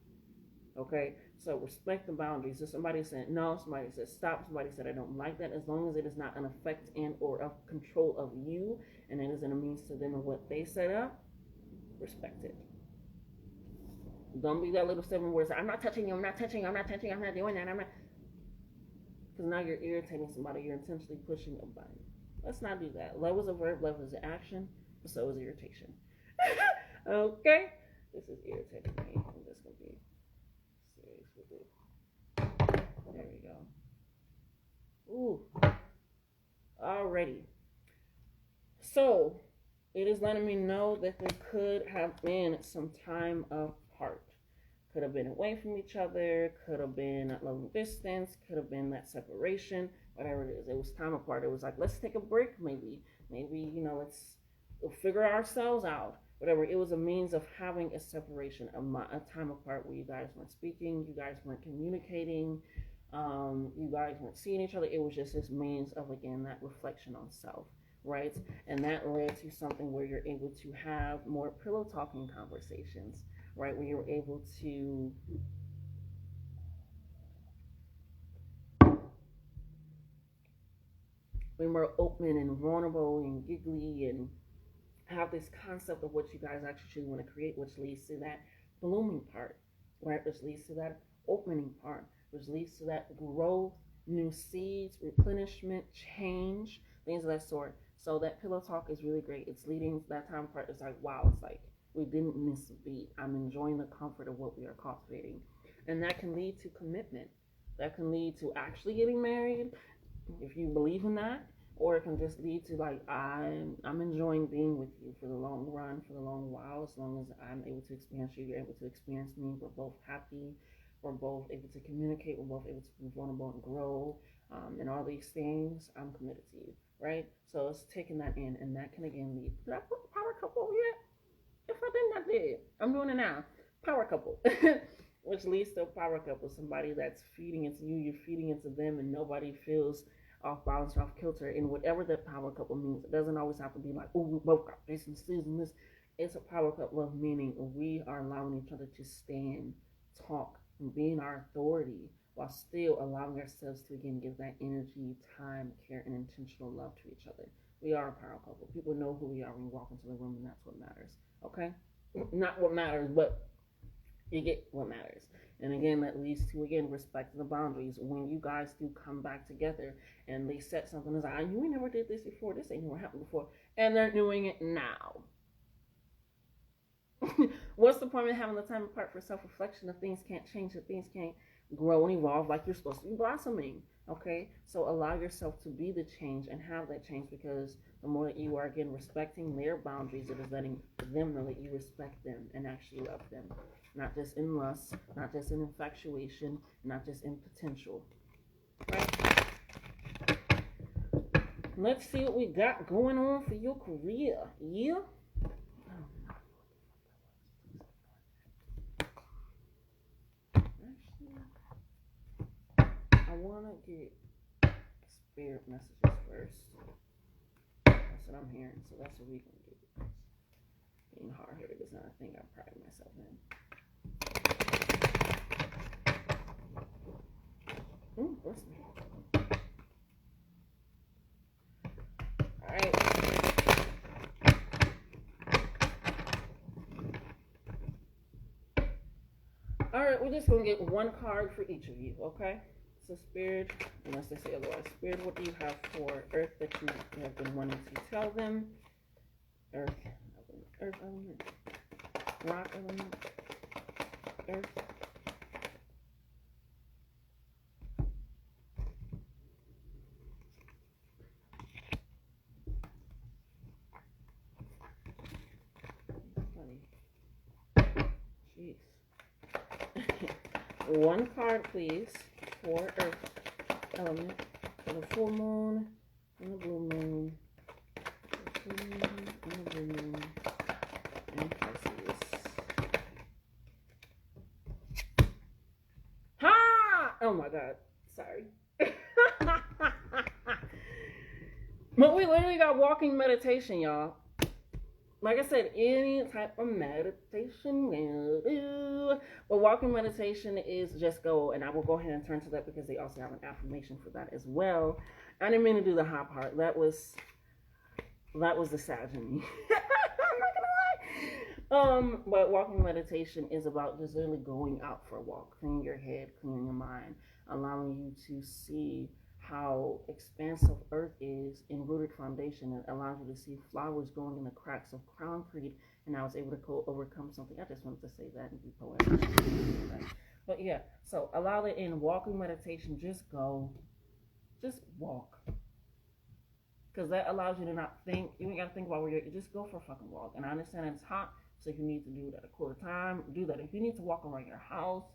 Okay, so respect the boundaries. If somebody said no, somebody said stop, somebody said I don't like that, as long as it is not an effect and or of control of you, and it isn't a means to them of what they set up, respect it. Don't be that little seven words. I'm not touching you. I'm not touching you. I'm not touching you. I'm not doing that. I'm not. Because now you're irritating somebody. You're intentionally pushing a button. Let's not do that. Love is a verb. Love is an action. But so is irritation. Okay. This is irritating me. I'm just gonna be serious with it. There we go. Ooh. Alrighty. So it is letting me know that there could have been some time apart. Could have been away from each other, could have been at long distance, could have been that separation, whatever it is. It was time apart. It was like, let's take a break, maybe, let's figure ourselves out, whatever. It was a means of having a separation, a time apart where you guys weren't speaking, you guys weren't communicating, you guys weren't seeing each other. It was just this means of, again, that reflection on self, right? And that led to something where you're able to have more pillow talking conversations, right? Where you're able to be more open and vulnerable and giggly and have this concept of what you guys actually want to create, which leads to that blooming part, right? Which leads to that opening part, which leads to that growth, new seeds, replenishment, change, things of that sort. So that pillow talk is really great. It's leading to that time part. It's like, wow, it's like we didn't miss a beat. I'm enjoying the comfort of what we are cultivating. And that can lead to commitment. That can lead to actually getting married, if you believe in that. Or it can just lead to like, I'm enjoying being with you for the long run, for the long while, as long as I'm able to experience you, you're able to experience me. We're both happy. We're both able to communicate. We're both able to be vulnerable and grow. And all these things, I'm committed to you, right? So it's taking that in, and that can again lead. Did I put the power couple over yet? If I didn't, I did. I'm doing it now. Power couple. Which leads to a power couple. Somebody that's feeding into you, you're feeding into them, and nobody feels off balance or off kilter. And whatever that power couple means, it doesn't always have to be like, oh, we both got this and this and this. It's a power couple of meaning we are allowing each other to stand, talk, and be in our authority while still allowing ourselves to again give that energy, time, care, and intentional love to each other. We are a power couple. People know who we are when we walk into the room, and that's what matters. Okay? Not what matters, but You get what matters. And again, that leads to, again, respecting the boundaries. When you guys do come back together and they set something aside, you ain't never did this before, this ain't never happened before, and they're doing it now. What's the point of having the time apart for self-reflection if things can't change, if things can't grow and evolve like you're supposed to be blossoming? Okay, so allow yourself to be the change and have that change, because the more that you are, again, respecting their boundaries, it is letting them know that you respect them and actually love them. Not just in lust, not just in infatuation, not just in potential. Right? Let's see what we got going on for your career. Yeah? I want to get spirit messages first. That's what I'm hearing, so that's what we're going to do. Being hard-headed is not a thing I pride myself in. What's that? Alright. Alright, we're just going to get one card for each of you, okay? So Spirit, unless they say otherwise. Spirit, what do you have for Earth that you have been wanting to tell them? Earth element. Rock element. Earth. Jeez. One card, please, for Earth element, for the full moon and the blue moon. The full moon and the blue moon and Pisces. Ha! Oh my God. Sorry. But we literally got walking meditation, y'all. Like I said, any type of meditation will do. But walking meditation is just go, and I will go ahead and turn to that because they also have an affirmation for that as well. I didn't mean to do the hot part. That was the sad in me. I'm not gonna lie. But walking meditation is about just really going out for a walk, clearing your head, clearing your mind, allowing you to see how expansive Earth is in rooted foundation. It allows you to see flowers growing in the cracks of concrete, and I was able to overcome something. I just wanted to say that and be poetic. But yeah, so allow it in walking meditation. Just go, just walk, because that allows you to not think. You ain't got to think about where you're. Just go for a fucking walk. And I understand it's hot, so if you need to do that a quarter time, do that. If you need to walk around your house,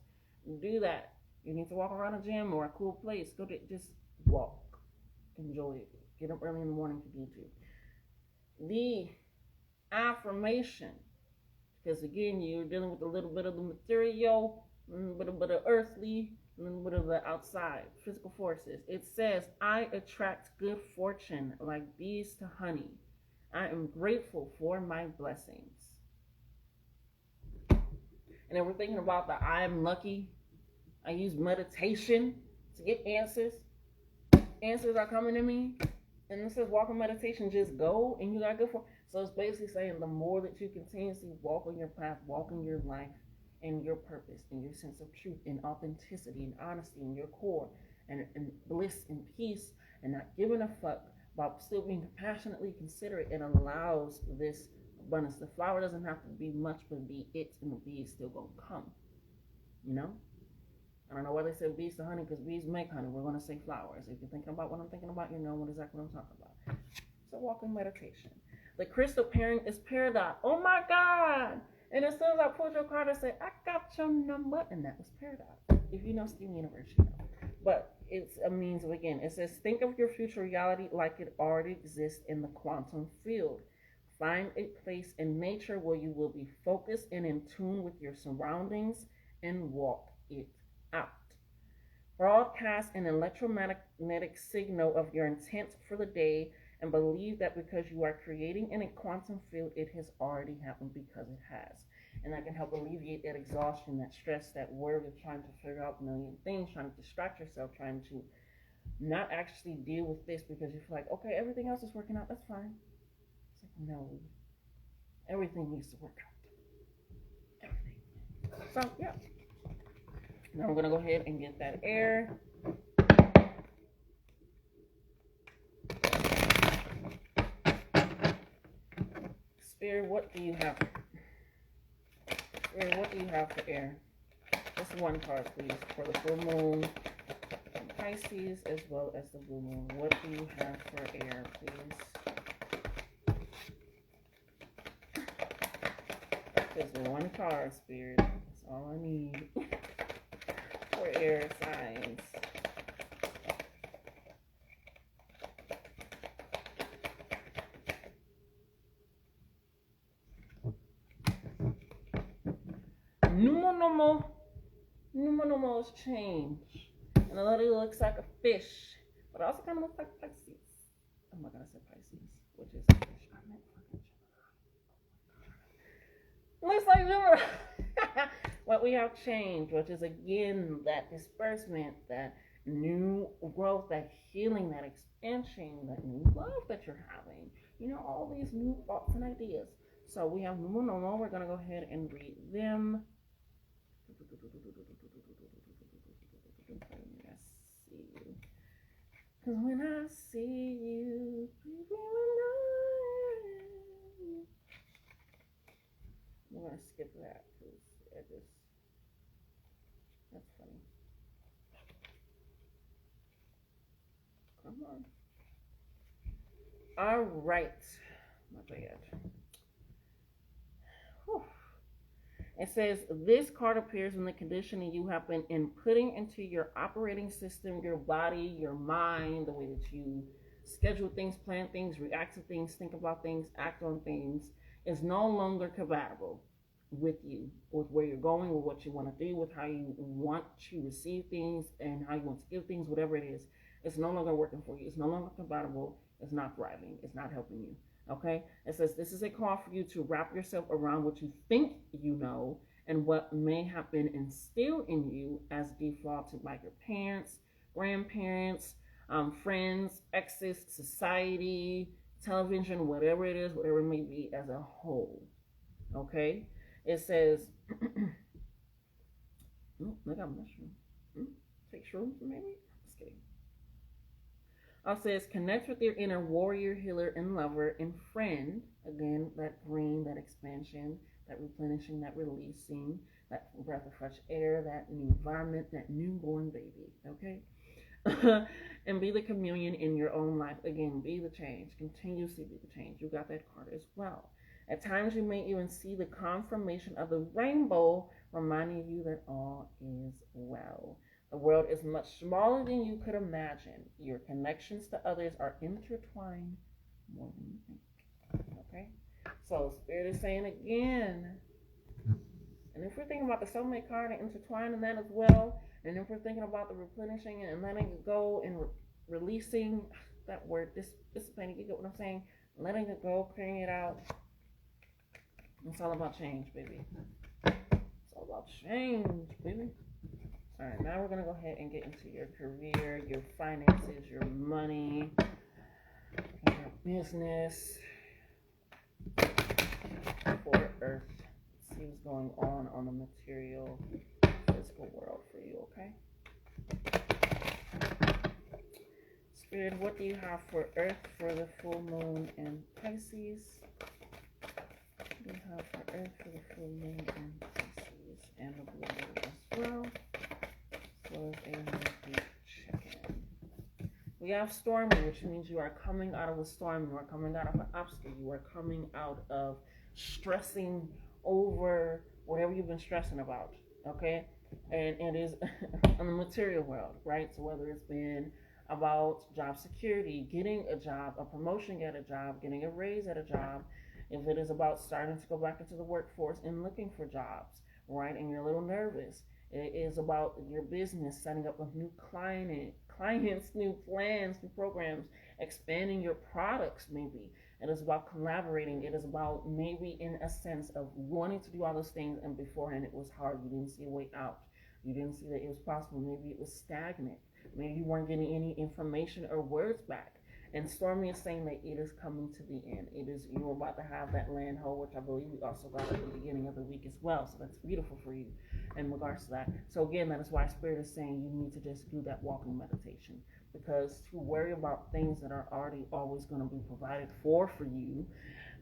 do that. You need to walk around a gym or a cool place, go to just walk, enjoy it, get up early in the morning if you need to. The affirmation, because again, you're dealing with a little bit of the material, a little bit of earthly, a little bit of the outside, physical forces. It says, I attract good fortune like bees to honey. I am grateful for my blessings. And then we're thinking about the I am lucky. I use meditation to get answers. Answers are coming to me. And this is walking meditation. Just go and you got good for. So it's basically saying the more that you continuously walk on your path, walk in your life and your purpose and your sense of truth and authenticity and honesty in your core and bliss and peace and not giving a fuck about still being compassionately considerate, it allows this abundance. The flower doesn't have to be much, but be it, and the bee is still going to come. You know? I don't know why they said bees to honey, because bees make honey. We're going to say flowers. If you're thinking about what I'm thinking about, you know exactly what I'm talking about. So walking meditation. The crystal pairing is Peridot. Oh my God! And as soon as I pulled your card, I said, I got your number. And that was Peridot. If you know Steven Universe, you know. But it's a means of, again, it says, think of your future reality like it already exists in the quantum field. Find a place in nature where you will be focused and in tune with your surroundings and walk it out. Broadcast an electromagnetic signal of your intent for the day and believe that because you are creating in a quantum field, it has already happened because it has. And that can help alleviate that exhaustion, that stress, that worry of trying to figure out a million things, trying to distract yourself, trying to not actually deal with this because you feel like, okay, everything else is working out, that's fine. It's like, no, everything needs to work out. Everything. So, yeah. Now we're going to go ahead and get that air. Spirit, what do you have? Spirit, what do you have for air? Just one card, please, for the full moon, Pisces, as well as the blue moon. What do you have for air, please? Just one card, Spirit. That's all I need for air signs. Numo is change. And it literally looks like a fish, but it also kind of looks like Pisces. Oh my god, I said Pisces, which is a fish. I meant fucking Gemini. Looks like Gemini. But we have change, which is again that disbursement, that new growth, that healing, that expansion, that new love that you're having. You know, all these new thoughts and ideas. So we have Numo. We're going to go ahead and read them. Cause when I see you, I'm gonna skip that because that's funny. Come on. All right, my bad. Whew. It says, this card appears when the conditioning you have been inputting into your operating system, your body, your mind, the way that you schedule things, plan things, react to things, think about things, act on things, is no longer compatible with you, with where you're going, with what you want to do, with how you want to receive things, and how you want to give things, whatever it is. It's no longer working for you. It's no longer compatible. It's not thriving. It's not helping you. Okay, it says this is a call for you to wrap yourself around what you think you know and what may have been instilled in you as defaulted by your parents, grandparents, friends, exes, society, television, whatever it is, whatever it may be as a whole. Okay, it says, oh, I got a mushroom. Take shrooms, maybe? Just kidding. It says, connect with your inner warrior, healer, and lover and friend. Again, that green, that expansion, that replenishing, that releasing, that breath of fresh air, that new environment, that newborn baby. Okay? And be the communion in your own life. Again, be the change. Continuously be the change. You got that card as well. At times, you may even see the confirmation of the rainbow, reminding you that all is well. The world is much smaller than you could imagine. Your connections to others are intertwined more than you think. Okay? So, Spirit is saying again, and if we're thinking about the soulmate card and intertwining that as well, and if we're thinking about the replenishing and letting it go and releasing, that word, dissipating, you get what I'm saying? Letting it go, clearing it out. It's all about change, baby. It's all about change, baby. All right, now we're going to go ahead and get into your career, your finances, your money, your business for Earth. Let's see what's going on the material, physical world for you, okay? Spirit, what do you have for Earth for the full moon and Pisces? What do you have for Earth for the full moon and Pisces and the blue moon as well? We have stormy, which means you are coming out of a storm, you are coming out of an obstacle, you are coming out of stressing over whatever you've been stressing about, okay? And it is in the material world, right? So whether it's been about job security, getting a job, a promotion at a job, getting a raise at a job, if it is about starting to go back into the workforce and looking for jobs, right? And you're a little nervous. It is about your business, setting up a new clients, new plans, new programs, expanding your products maybe. It is about collaborating. It is about maybe in a sense of wanting to do all those things and beforehand it was hard. You didn't see a way out. You didn't see that it was possible. Maybe it was stagnant. Maybe you weren't getting any information or words back. And Stormy is saying that it is coming to the end. It is, you're about to have that land ho, which I believe we also got at the beginning of the week as well. So that's beautiful for you in regards to that. So again, that is why Spirit is saying you need to just do that walking meditation. Because to worry about things that are already always going to be provided for you,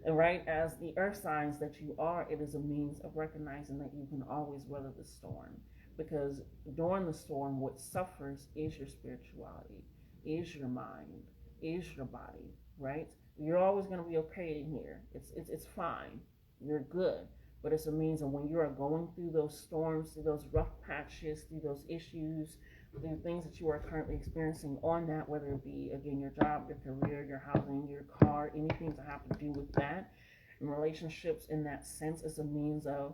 right, as the earth signs that you are, it is a means of recognizing that you can always weather the storm. Because during the storm, what suffers is your spirituality, is your mind, is your body, right? You're always going to be okay in here. It's fine. You're good. But it's a means of when you are going through those storms, through those rough patches, through those issues, through things that you are currently experiencing on that, whether it be, again, your job, your career, your housing, your car, anything to have to do with that. And relationships in that sense is a means of,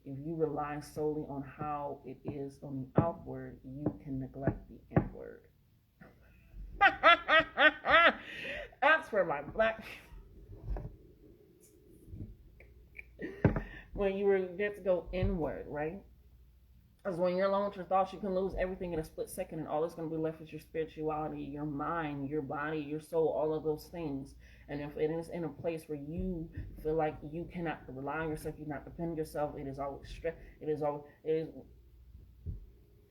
if you rely solely on how it is on the outward, you can neglect the inward. That's for my black. When you get to go inward, right? Because when you're alone with your thoughts, you can lose everything in a split second, and all that's going to be left is your spirituality, your mind, your body, your soul, all of those things. And if it is in a place where you feel like you cannot rely on yourself, you cannot depend on yourself, it is always stress.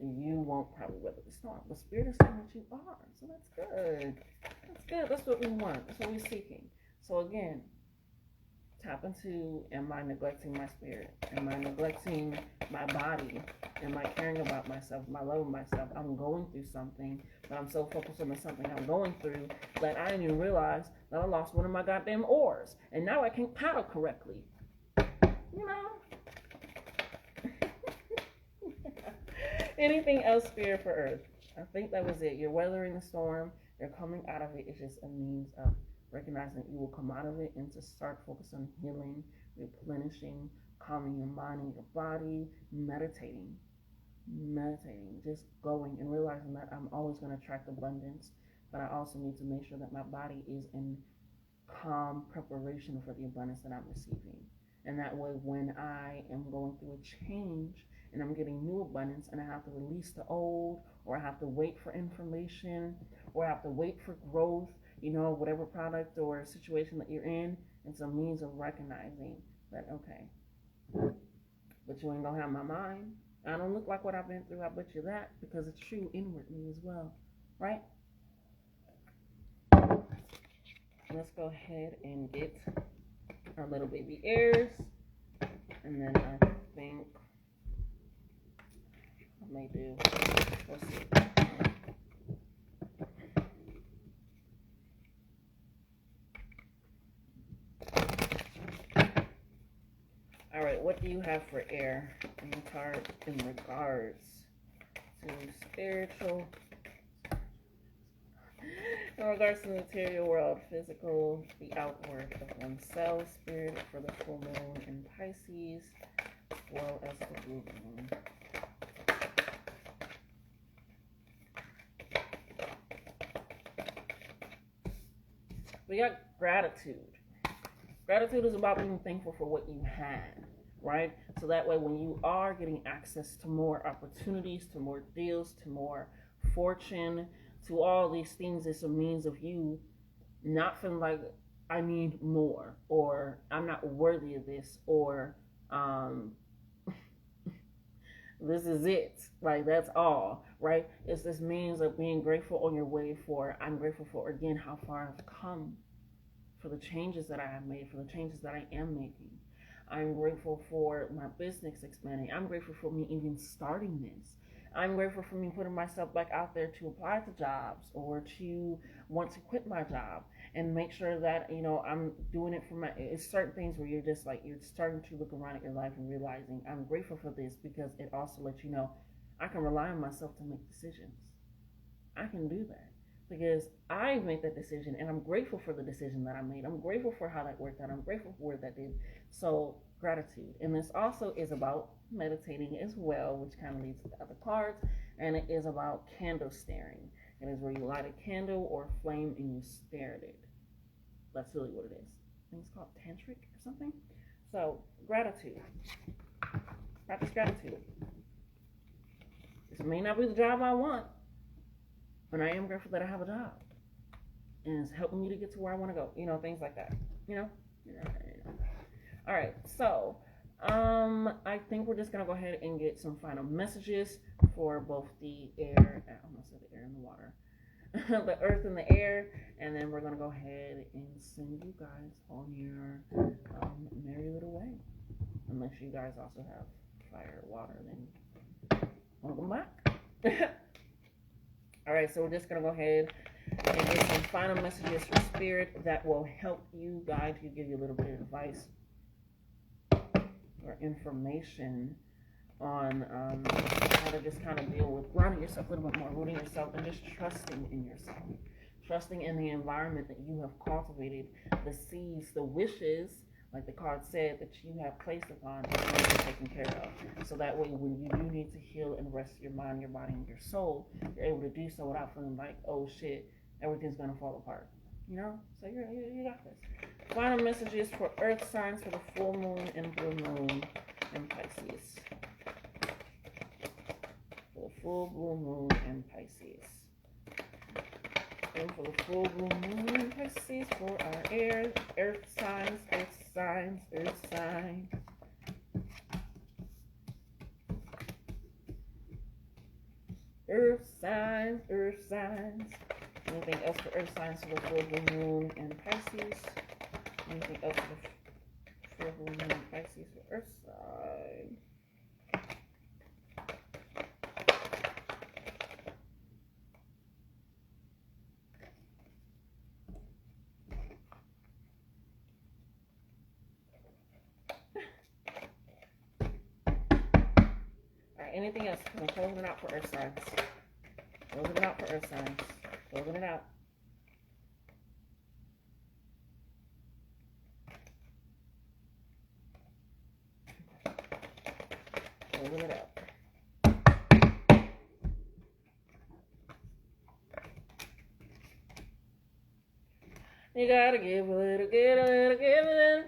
You won't probably weather the storm. But Spirit is saying that you are, so that's good. That's good. That's what we want. That's what we're seeking. So again, tap into, am I neglecting my spirit? Am I neglecting my body? Am I caring about myself? Am I loving myself? I'm going through something, but I'm so focused on the something I'm going through that I didn't even realize that I lost one of my goddamn oars. And now I can't paddle correctly. You know? Anything else, Spirit, for Earth? I think that was it. You're weathering the storm. You're coming out of it. It's just a means of recognizing that you will come out of it and to start focusing on healing, replenishing, calming your mind and your body, meditating, just going and realizing that I'm always going to attract abundance, but I also need to make sure that my body is in calm preparation for the abundance that I'm receiving. And that way, when I am going through a change and I'm getting new abundance and I have to release the old, or I have to wait for information, or I have to wait for growth, you know, whatever product or situation that you're in, it's a means of recognizing that, okay, but you ain't gonna have my mind. I don't look like what I've been through, I bet you that, because it's true inwardly as well, right? Let's go ahead and get our little baby airs, and then I think I may do, we'll see. All right, what do you have for air in the card in regards to spiritual, in regards to the material world, physical, the outward of oneself, spirit for the full moon in Pisces, as well as the blue moon? We got gratitude. Gratitude is about being thankful for what you had, right? So that way when you are getting access to more opportunities, to more deals, to more fortune, to all these things, it's a means of you not feeling like I need more, or I'm not worthy of this, or this is it, like that's all, right? It's this means of being grateful on your way for, I'm grateful for, again, how far I've come, for the changes that I have made, for the changes that I am making. I'm grateful for my business expanding. I'm grateful for me even starting this. I'm grateful for me putting myself back out there to apply to jobs or to want to quit my job and make sure that, you know, I'm doing it for my, it's certain things where you're just like, you're starting to look around at your life and realizing I'm grateful for this, because it also lets you know I can rely on myself to make decisions. I can do that because I made that decision and I'm grateful for the decision that I made. I'm grateful for how that worked out. I'm grateful for where that did. So gratitude. And this also is about meditating as well, which kind of leads to the other cards. And it is about candle staring. It is where you light a candle or a flame and you stare at it. That's really what it is. I think it's called tantric or something. So gratitude. Practice gratitude. This may not be the job I want, but I am grateful that I have a job. and it's helping me to get to where I want to go. You know, things like that. You know? All right, so I think we're just gonna go ahead and get some final messages for both the air, I almost said the air and the water, the earth and the air, and then we're gonna go ahead and send you guys on your merry little way. Unless you guys also have fire, water, then welcome back. All right, so we're just gonna go ahead and get some final messages from Spirit that will help you, guide you, give you a little bit of advice or information on how to just kind of deal with grounding yourself a little bit more, rooting yourself, and just trusting in yourself. Trusting in the environment that you have cultivated, the seeds, the wishes, like the card said, that you have placed upon is going to be taken care of. So that way, when you do need to heal and rest your mind, your body, and your soul, you're able to do so without feeling like, oh shit, everything's going to fall apart. You know? So you got this. Final messages for earth signs for the full moon and blue moon in Pisces. For the full blue moon in Pisces. And for the full blue moon in Pisces for our earth signs, earth signs, earth signs. Earth signs, earth signs. Anything else for earth signs for the full blue moon in Pisces? Anything else for the full blue moon in Pisces for earth sign? Alright, anything else? I'm closing it out for earth signs. Closing it out for earth signs. Closing it out. Closing it out. You gotta give a little, give a little, give a little.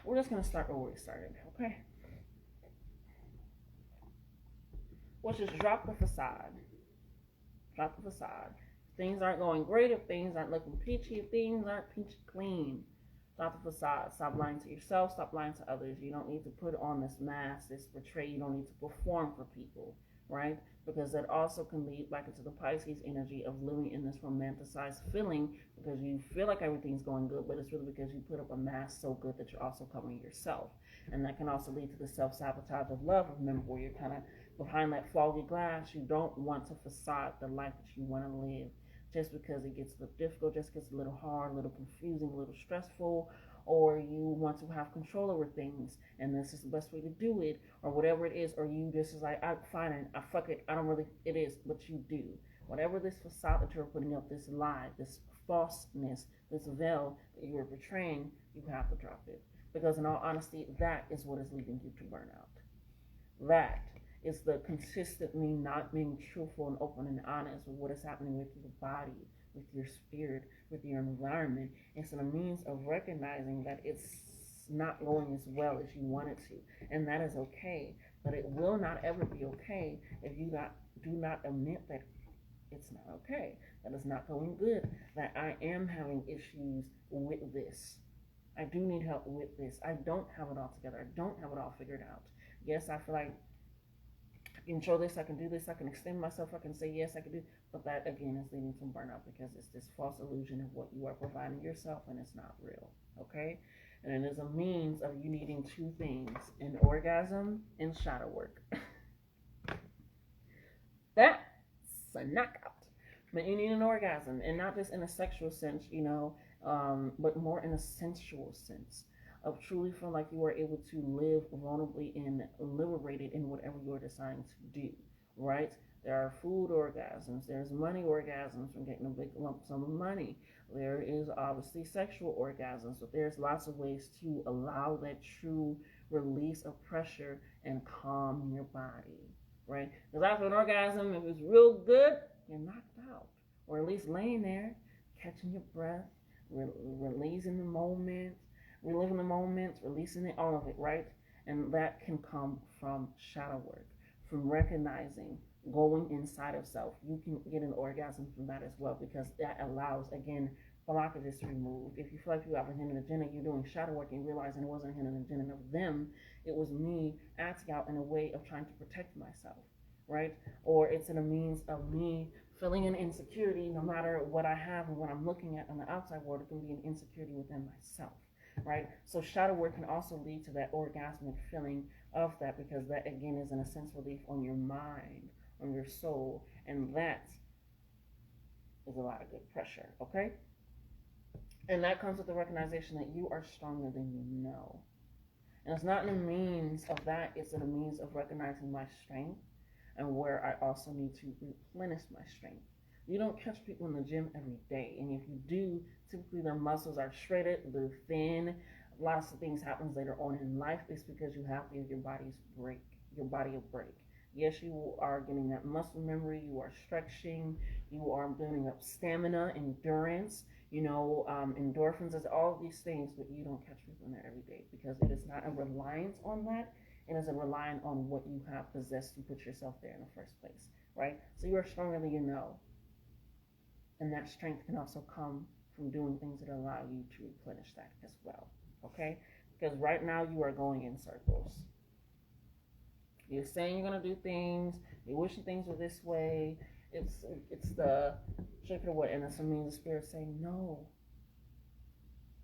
We're just gonna start where we started, okay? Which is drop the facade. Drop the facade. If things aren't going great, if things aren't looking peachy, if things aren't peachy clean, drop the facade. Stop lying to yourself, stop lying to others. You don't need to put on this mask, this portray. You don't need to perform for people, right? Because that also can lead back into the Pisces energy of living in this romanticized feeling because you feel like everything's going good, but it's really because you put up a mask so good that you're also covering yourself. And that can also lead to the self-sabotage of love. Remember, where you're kind of behind that foggy glass. You don't want to facade the life that you want to live just because it gets a little difficult, just gets a little hard, a little confusing, a little stressful, or you want to have control over things and this is the best way to do it, or whatever it is, or you just is like, I fine it, I fuck it, I don't really, it is, but you do. Whatever this facade that you're putting up, this lie, this falseness, this veil that you are portraying, you have to drop it. Because in all honesty, that is what is leading you to burnout. That is the consistently not being truthful and open and honest with what is happening with your body, with your spirit, with your environment. It's a means of recognizing that it's not going as well as you want it to. And that is okay. But it will not ever be okay if you do not admit that it's not okay, that it's not going good, that I am having issues with this. I do need help with this. I don't have it all together. I don't have it all figured out. Yes, I feel like I can show this, I can do this, I can extend myself, I can say yes, I can do, but that again is leading to burnout because it's this false illusion of what you are providing yourself and it's not real, okay? And it is a means of you needing two things, an orgasm and shadow work. That's a knockout. But you need an orgasm, and not just in a sexual sense, but more in a sensual sense. Of truly feeling like you are able to live vulnerably and liberated in whatever you are deciding to do, right? There are food orgasms. There's money orgasms from getting a big lump sum of money. There is obviously sexual orgasms, but there's lots of ways to allow that true release of pressure and calm your body, right? Because after an orgasm, if it's real good, you're knocked out, or at least laying there, catching your breath, releasing the moment, reliving the moments, releasing it, all of it, right? And that can come from shadow work, from recognizing going inside of self. You can get an orgasm from that as well, because that allows, again, blockages to remove. If you feel like you have a hidden agenda, you're doing shadow work and realizing it wasn't a hidden agenda of them, it was me acting out in a way of trying to protect myself, right? Or it's in a means of me feeling an insecurity no matter what I have and what I'm looking at on the outside world. It can be an insecurity within myself, right? So shadow work can also lead to that orgasmic feeling of that, because that, again, is in a sense relief on your mind, on your soul, and that is a lot of good pressure, okay? And that comes with the recognition that you are stronger than you know. And it's not in a means of that, it's in a means of recognizing my strength and where I also need to replenish my strength. You don't catch people in the gym every day, and if you do, typically their muscles are shredded, they're thin. Lots of things happens later on in life. It's because you have to give your body a break. Yes, you are getting that muscle memory, you are stretching, you are building up stamina, endurance, endorphins, is all of these things, but you don't catch people in there every day, because it is not a reliance on that. It is a reliance on what you have possessed to put yourself there in the first place, right? So you are stronger than you know. And that strength can also come from doing things that allow you to replenish that as well, okay? Because right now you are going in circles. You're saying you're going to do things, you're wishing things were this way. It's the shape of the what, and it's a means of spirit saying, no.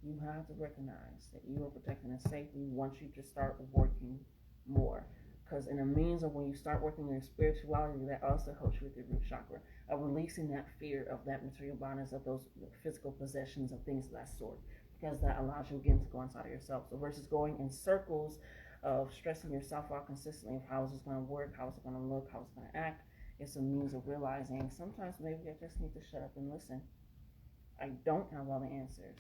You have to recognize that you are protecting and safe. We want you to start working more. Because in a means of when you start working in your spirituality, that also helps you with your root chakra, of releasing that fear of that material bondage, of those physical possessions, of things of that sort. Because that allows you, again, to go inside of yourself. So versus going in circles of stressing yourself out consistently of how is this going to work, how is it going to look, how is it going to act, it's a means of realizing sometimes maybe I just need to shut up and listen. I don't have all the answers.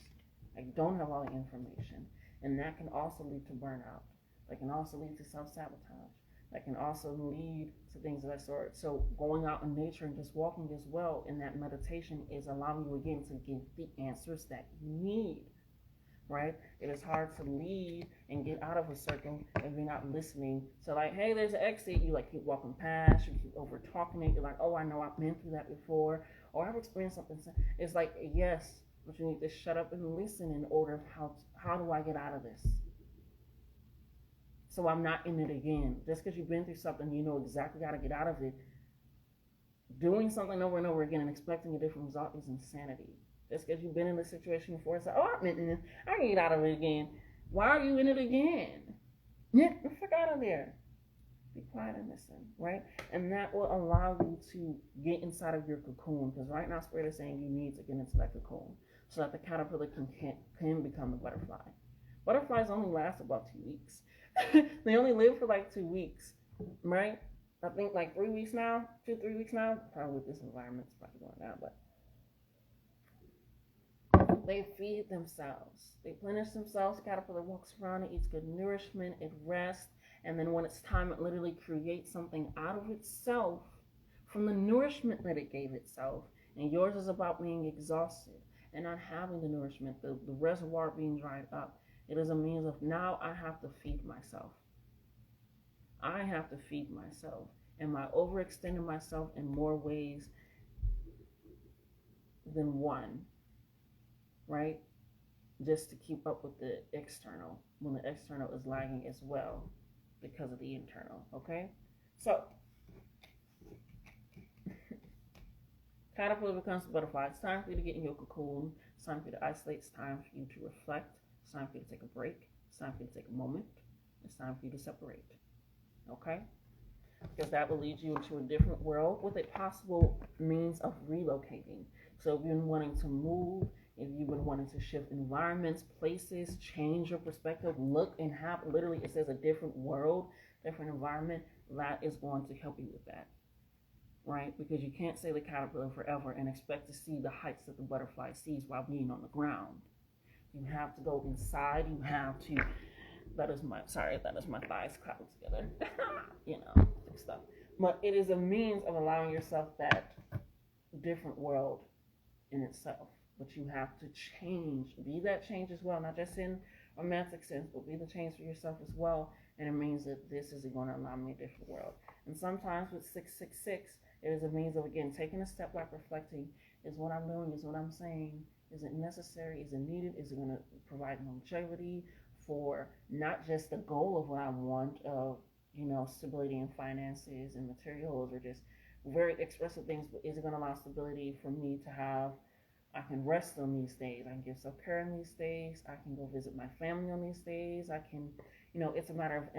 I don't have all the information. And that can also lead to burnout. That can also lead to self-sabotage. That can also lead to things of that sort. So going out in nature and just walking as well in that meditation is allowing you, again, to get the answers that you need, right? It is hard to leave and get out of a circle if you're not listening. So like, hey, there's an exit. You like keep walking past. You keep over talking it. You're like, oh, I know I've been through that before. Or I've experienced something. It's like, yes, but you need to shut up and listen in order of how do I get out of this? So I'm not in it again. Just because you've been through something, you know exactly how to get out of it. Doing something over and over again and expecting a different result is insanity. Just because you've been in this situation before, it's like, oh, I'm in it. I can get out of it again. Why are you in it again? Get the fuck out of there. Be quiet and listen, right? And that will allow you to get inside of your cocoon. Because right now, Spirit is saying you need to get into that cocoon so that the caterpillar can become the butterfly. Butterflies only last about 2 weeks. They only live for like 2 weeks, right? I think like 3 weeks now, 2-3 weeks now. Probably with this environment, it's probably going down, but they feed themselves. They replenish themselves. The caterpillar walks around, it eats good nourishment, it rests, and then when it's time, it literally creates something out of itself from the nourishment that it gave itself. And yours is about being exhausted and not having the nourishment, the reservoir being dried up. It is a means of now I have to feed myself. I have to feed myself. Am I overextending myself in more ways than one? Right? Just to keep up with the external, when the external is lagging as well because of the internal. Okay? So, caterpillar becomes a butterfly. It's time for you to get in your cocoon. It's time for you to isolate. It's time for you to reflect. It's time for you to take a break. It's time for you to take a moment. It's time for you to separate. Okay? Because that will lead you into a different world with a possible means of relocating. So if you've been wanting to move, if you've been wanting to shift environments, places, change your perspective, look and have, literally it says a different world, different environment, that is going to help you with that. Right? Because you can't stay the caterpillar forever and expect to see the heights that the butterfly sees while being on the ground. You have to go inside. You have to, that is my thighs crowded together. Stuff. But it is a means of allowing yourself that different world in itself. But you have to change, be that change as well, not just in romantic sense, but be the change for yourself as well. And it means that this is going to allow me a different world. And sometimes with 666, it is a means of, again, taking a step back, reflecting, is what I'm doing, is what I'm saying, is it necessary, is it needed, is it going to provide longevity for not just the goal of what I want of, stability in finances and materials, or just very expressive things, but is it going to allow stability for me to have, I can rest on these days, I can give self-care on these days, I can go visit my family on these days, I can, it's a matter of,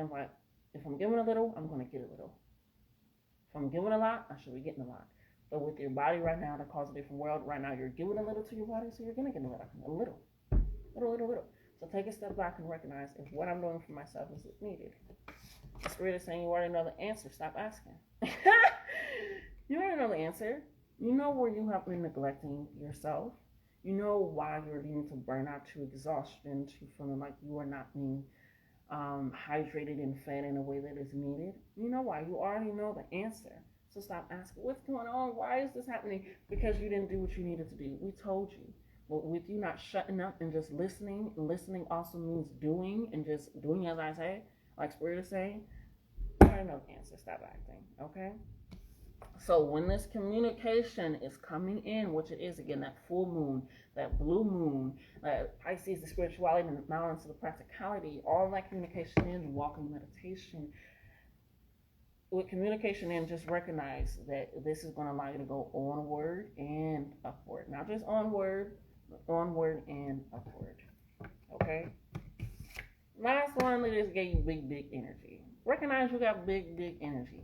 if I'm giving a little, I'm going to get a little. If I'm giving a lot, I should be getting a lot. But with your body right now, that calls a different world. Right now, you're giving a little to your body, so you're going to get a little. So take a step back and recognize if what I'm doing for myself is needed. The spirit is saying you already know the answer. Stop asking. You already know the answer. You know where you have been neglecting yourself. You know why you're leading to burnout, to exhaustion, to feeling like you are not being hydrated and fed in a way that is needed. You know why. You already know the answer. So stop asking, what's going on? Why is this happening? Because you didn't do what you needed to do. We told you. But with you not shutting up and just listening, and listening also means doing, and just doing as I say, like Spirit is saying, you already know the answer. Stop acting, okay? So when this communication is coming in, which it is, again, that full moon, that blue moon, that Pisces, the spirituality and the balance of the practicality, all that communication in, walking meditation. With communication in, just recognize that this is going to allow you to go onward and upward. Not just onward, but onward and upward. Okay? Last one, they just gave you big, big energy. Recognize you got big, big energy.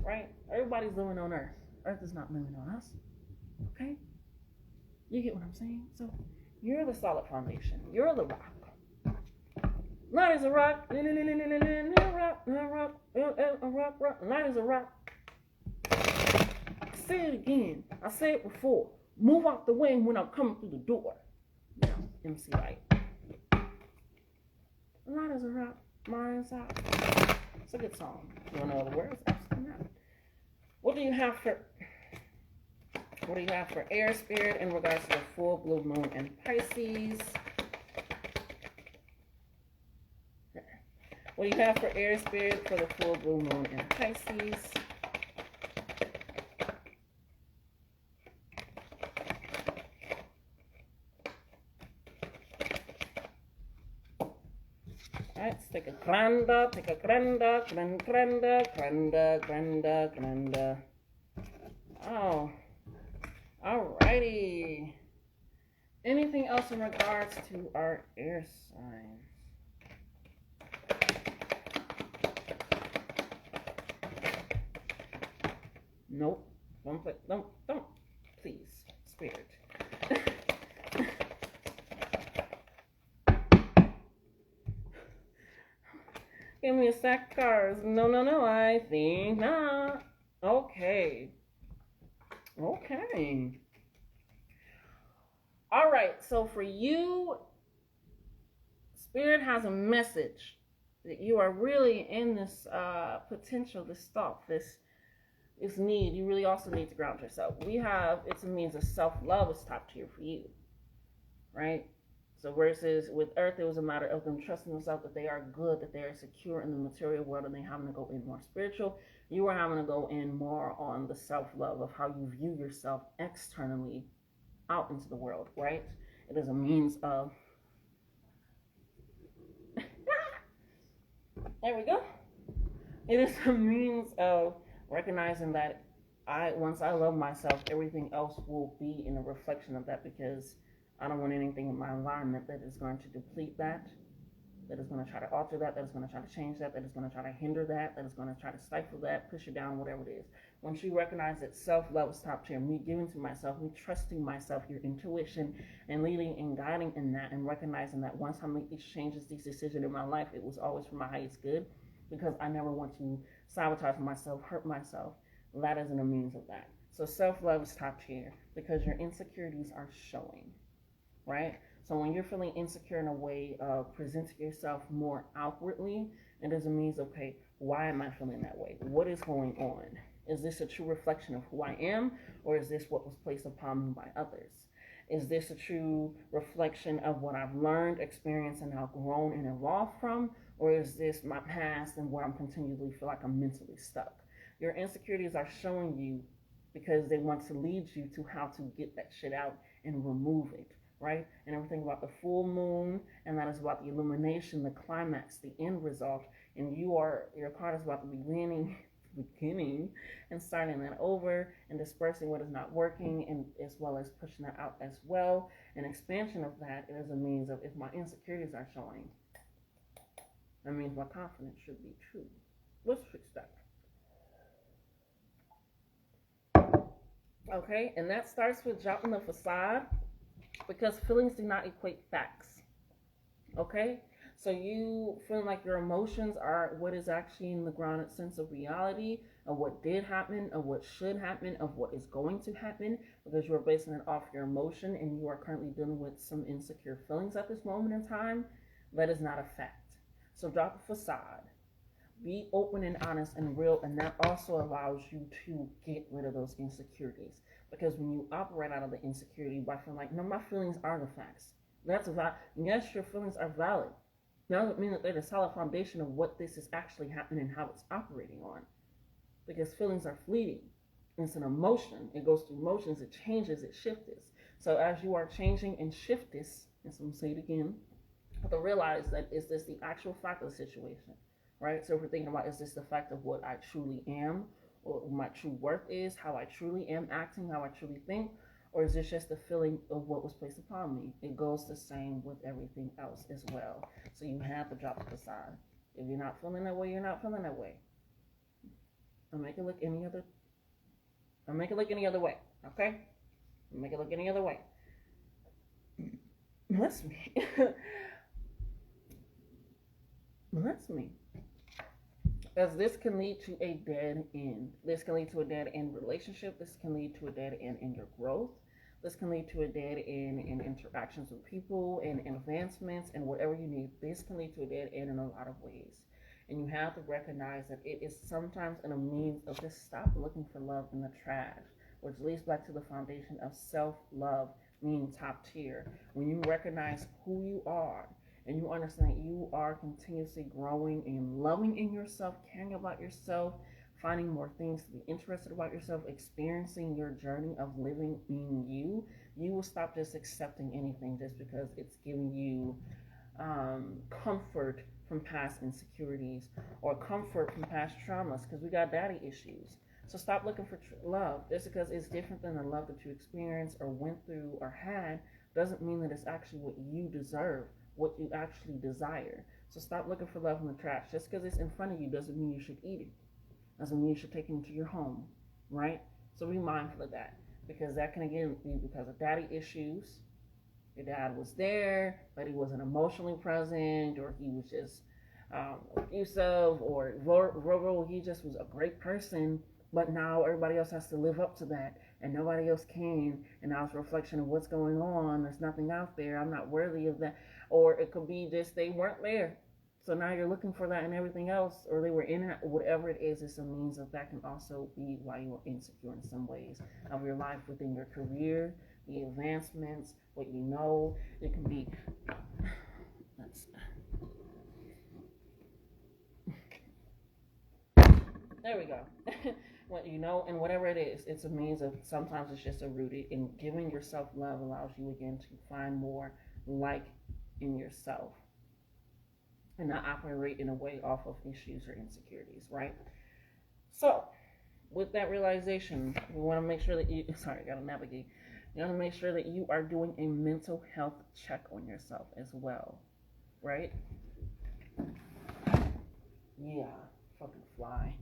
Right? Everybody's living on Earth. Earth is not living on us. Okay? You get what I'm saying? So, you're the solid foundation. You're the rock. Light is a rock. Light is a rock. Say it again. I said it before. Move out the way when I'm coming through the door. Now, MC Light. Light is a rock. Mine's out. It's a good song. You want to know the words? Absolutely not. What do you have for air spirit in regards to the full blue moon in Pisces? What do you have for air spirit for the full blue moon in Pisces? Let's take a granda, granda. Oh, alrighty. Anything else in regards to our air signs? Nope. Don't. Please, Spirit. Give me a stack of cards. No, I think not. Okay. Alright, so for you, Spirit has a message that you are really in this potential, this thought, this need. You really also need to ground yourself. It's a means of self-love is top tier for you. Right? So versus with Earth, it was a matter of them trusting themselves that they are good, that they are secure in the material world, and they having to go in more spiritual. You are having to go in more on the self-love of how you view yourself externally out into the world, right? It is a means of... There we go. It is a means of recognizing that once I love myself, everything else will be in a reflection of that, because I don't want anything in my environment that is going to deplete that is going to try to alter that is going to try to change that is going to try to hinder that is going to try to stifle that, push it down, whatever it is. Once you recognize that self-love is top tier, me giving to myself, me trusting myself, your intuition, and leading and guiding in that, and recognizing that once I make these changes, these decisions in my life, it was always for my highest good, because I never want to sabotage myself, hurt myself. That isn't a means of that. So self-love is top tier, because your insecurities are showing. Right? So when you're feeling insecure in a way of presenting yourself more outwardly, it is a means of, okay, why am I feeling that way? What is going on? Is this a true reflection of who I am, or is this what was placed upon me by others? Is this a true reflection of what I've learned, experienced, and now grown and evolved from? Or is this my past and where I'm continually feel like I'm mentally stuck? Your insecurities are showing you because they want to lead you to how to get that shit out and remove it, right? And everything about the full moon, and that is about the illumination, the climax, the end result. And your card is about the beginning and starting that over and dispersing what is not working, and as well as pushing that out as well. An expansion of that is a means of, if my insecurities are showing, that means my confidence should be true. Let's fix that. Okay, and that starts with dropping the facade, because feelings do not equate facts. Okay, so you feeling like your emotions are what is actually in the grounded sense of reality, of what did happen, of what should happen, of what is going to happen, because you are basing it off your emotion and you are currently dealing with some insecure feelings at this moment in time. That is not a fact. So drop the facade. Be open and honest and real, and that also allows you to get rid of those insecurities. Because when you operate out of the insecurity by feeling like, no, my feelings are the facts. That's a valid. Yes, your feelings are valid. That doesn't mean that they're the solid foundation of what this is actually happening and how it's operating on. Because feelings are fleeting. It's an emotion. It goes through motions. It changes. It shifts. So as you are changing and shift this, and so I'm going to say it again, you have to realize that is this the actual fact of the situation, right? So if we're thinking about, is this the fact of what I truly am, or what my true worth is, how I truly am acting, how I truly think, or is this just the feeling of what was placed upon me? It goes the same with everything else as well. So you have to drop the facade. If you're not feeling that way, you're not feeling that way. I'll make it look any other. I'll make it look any other way. Okay? I'll make it look any other way. Bless me. Bless me. As this can lead to a dead end. This can lead to a dead end relationship. This can lead to a dead end in your growth. This can lead to a dead end in interactions with people and advancements and whatever you need. This can lead to a dead end in a lot of ways. And you have to recognize that it is sometimes in a means of just stop looking for love in the trash, which leads back to the foundation of self-love, meaning top tier. When you recognize who you are, and you understand that you are continuously growing and loving in yourself, caring about yourself, finding more things to be interested about yourself, experiencing your journey of living, being you, you will stop just accepting anything just because it's giving you comfort from past insecurities or comfort from past traumas, because we got daddy issues. So stop looking for love. Just because it's different than the love that you experienced or went through or had doesn't mean that it's actually what you deserve, what you actually desire. So stop looking for love in the trash. Just because it's in front of you doesn't mean you should eat it. Doesn't mean you should take it into your home, right? So be mindful of that, because that can again be because of daddy issues. Your dad was there, but he wasn't emotionally present, or he was just abusive or verbal. He just was a great person, but now everybody else has to live up to that, and nobody else can. And now it's a reflection of what's going on. There's nothing out there. I'm not worthy of that. Or it could be just they weren't there. So now you're looking for that in everything else, or they were in it, whatever it is, it's a means of that can also be why you are insecure in some ways of your life, within your career, the advancements, what you know. It can be, there we go. What you know, and whatever it is, it's a means of, sometimes it's just a rooted in giving yourself love allows you again to find more like in yourself, and not operate in a way off of issues or insecurities, right? So, with that realization, we want to make sure that you, sorry, I gotta navigate. You want to make sure that you are doing a mental health check on yourself as well, right? Yeah, fucking fly.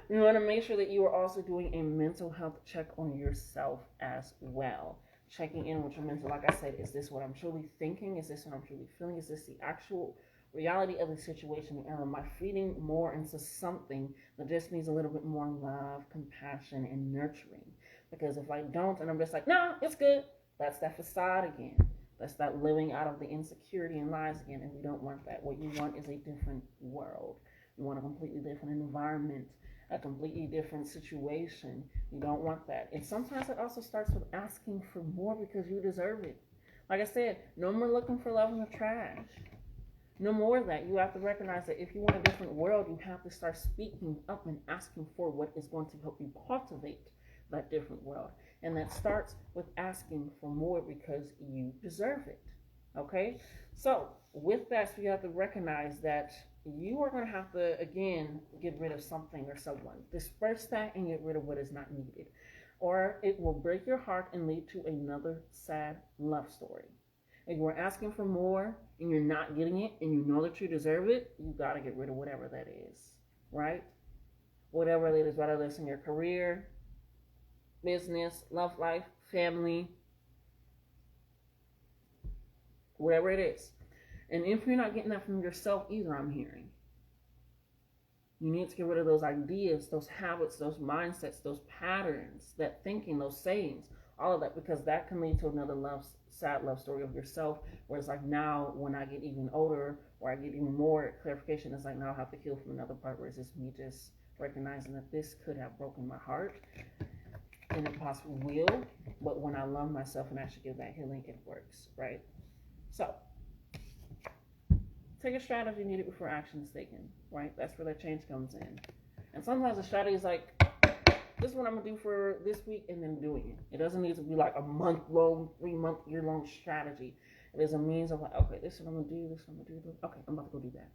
You want to make sure that you are also doing a mental health check on yourself as well. Checking in with your mental, like I said, is this what I'm truly thinking? Is this what I'm truly feeling? Is this the actual reality of the situation? Or am I feeding more into something that just needs a little bit more love, compassion, and nurturing? Because if I don't, and I'm just like, no, it's good, that's that facade again. That's that living out of the insecurity and lies again, and we don't want that. What you want is a different world. You want a completely different environment, a completely different situation. You don't want that. And sometimes it also starts with asking for more because you deserve it. Like I said, no more looking for love in the trash. No more of that. You have to recognize that if you want a different world, you have to start speaking up and asking for what is going to help you cultivate that different world. And that starts with asking for more because you deserve it. Okay? So, with that, so you have to recognize that you are going to have to, again, get rid of something or someone. Disperse that and get rid of what is not needed. Or it will break your heart and lead to another sad love story. If you're asking for more and you're not getting it and you know that you deserve it, you got to get rid of whatever that is, right? Whatever it is, whether it's in your career, business, love life, family, whatever it is. And if you're not getting that from yourself either, I'm hearing, you need to get rid of those ideas, those habits, those mindsets, those patterns, that thinking, those sayings, all of that, because that can lead to another sad love story of yourself, where it's like, now when I get even older or I get even more clarification, it's like, now I have to heal from another part, where it's just me just recognizing that this could have broken my heart, and it possibly will, but when I love myself and actually give that healing, it works, right? So take a strategy needed before action is taken, right? That's where that change comes in. And sometimes the strategy is like, this is what I'm going to do for this week, and then doing it. It doesn't need to be like a month-long, 3-month, year-long strategy. It is a means of like, okay, this is what I'm going to do, this is what I'm going to do. Okay, I'm about to go do that.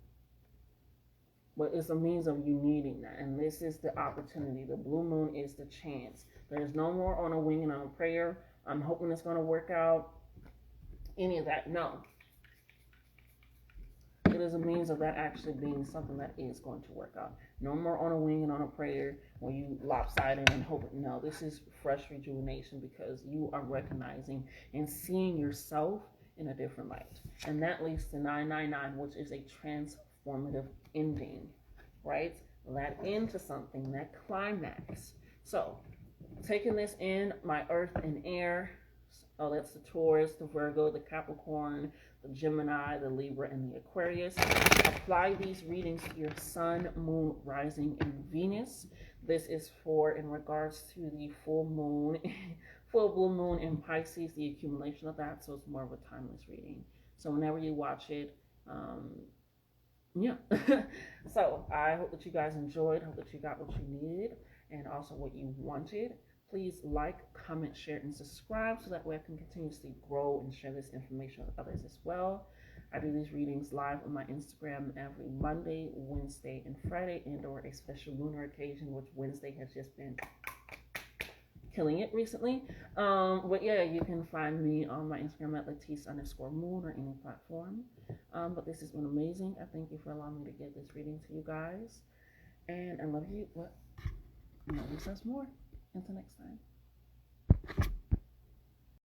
But it's a means of you needing that. And this is the opportunity. The blue moon is the chance. There's no more on a wing and on a prayer. I'm hoping it's going to work out. Any of that, no. It is a means of that actually being something that is going to work out. No more on a wing and on a prayer where you lopsided and hope. No, this is fresh rejuvenation because you are recognizing and seeing yourself in a different light. And that leads to 999, which is a transformative ending, right? That end to something, that climax. So, taking this in, my earth and air. Oh, that's the Taurus, the Virgo, the Capricorn, the Gemini, the Libra, and the Aquarius. Apply these readings to your sun, moon, rising, and Venus. This is for in regards to the full moon, full blue moon in Pisces, the accumulation of that. So it's more of a timeless reading. So whenever you watch it, yeah. So I hope that you guys enjoyed. Hope that you got what you needed and also what you wanted. Please like, comment, share, and subscribe so that way I can continuously grow and share this information with others as well. I do these readings live on my Instagram every Monday, Wednesday, and Friday, and or a special lunar occasion, which Wednesday has just been killing it recently. But yeah, you can find me on my Instagram at Latisse_moon or any platform. But this has been amazing. I thank you for allowing me to give this reading to you guys. And I love you. What? Love you more. Until next time.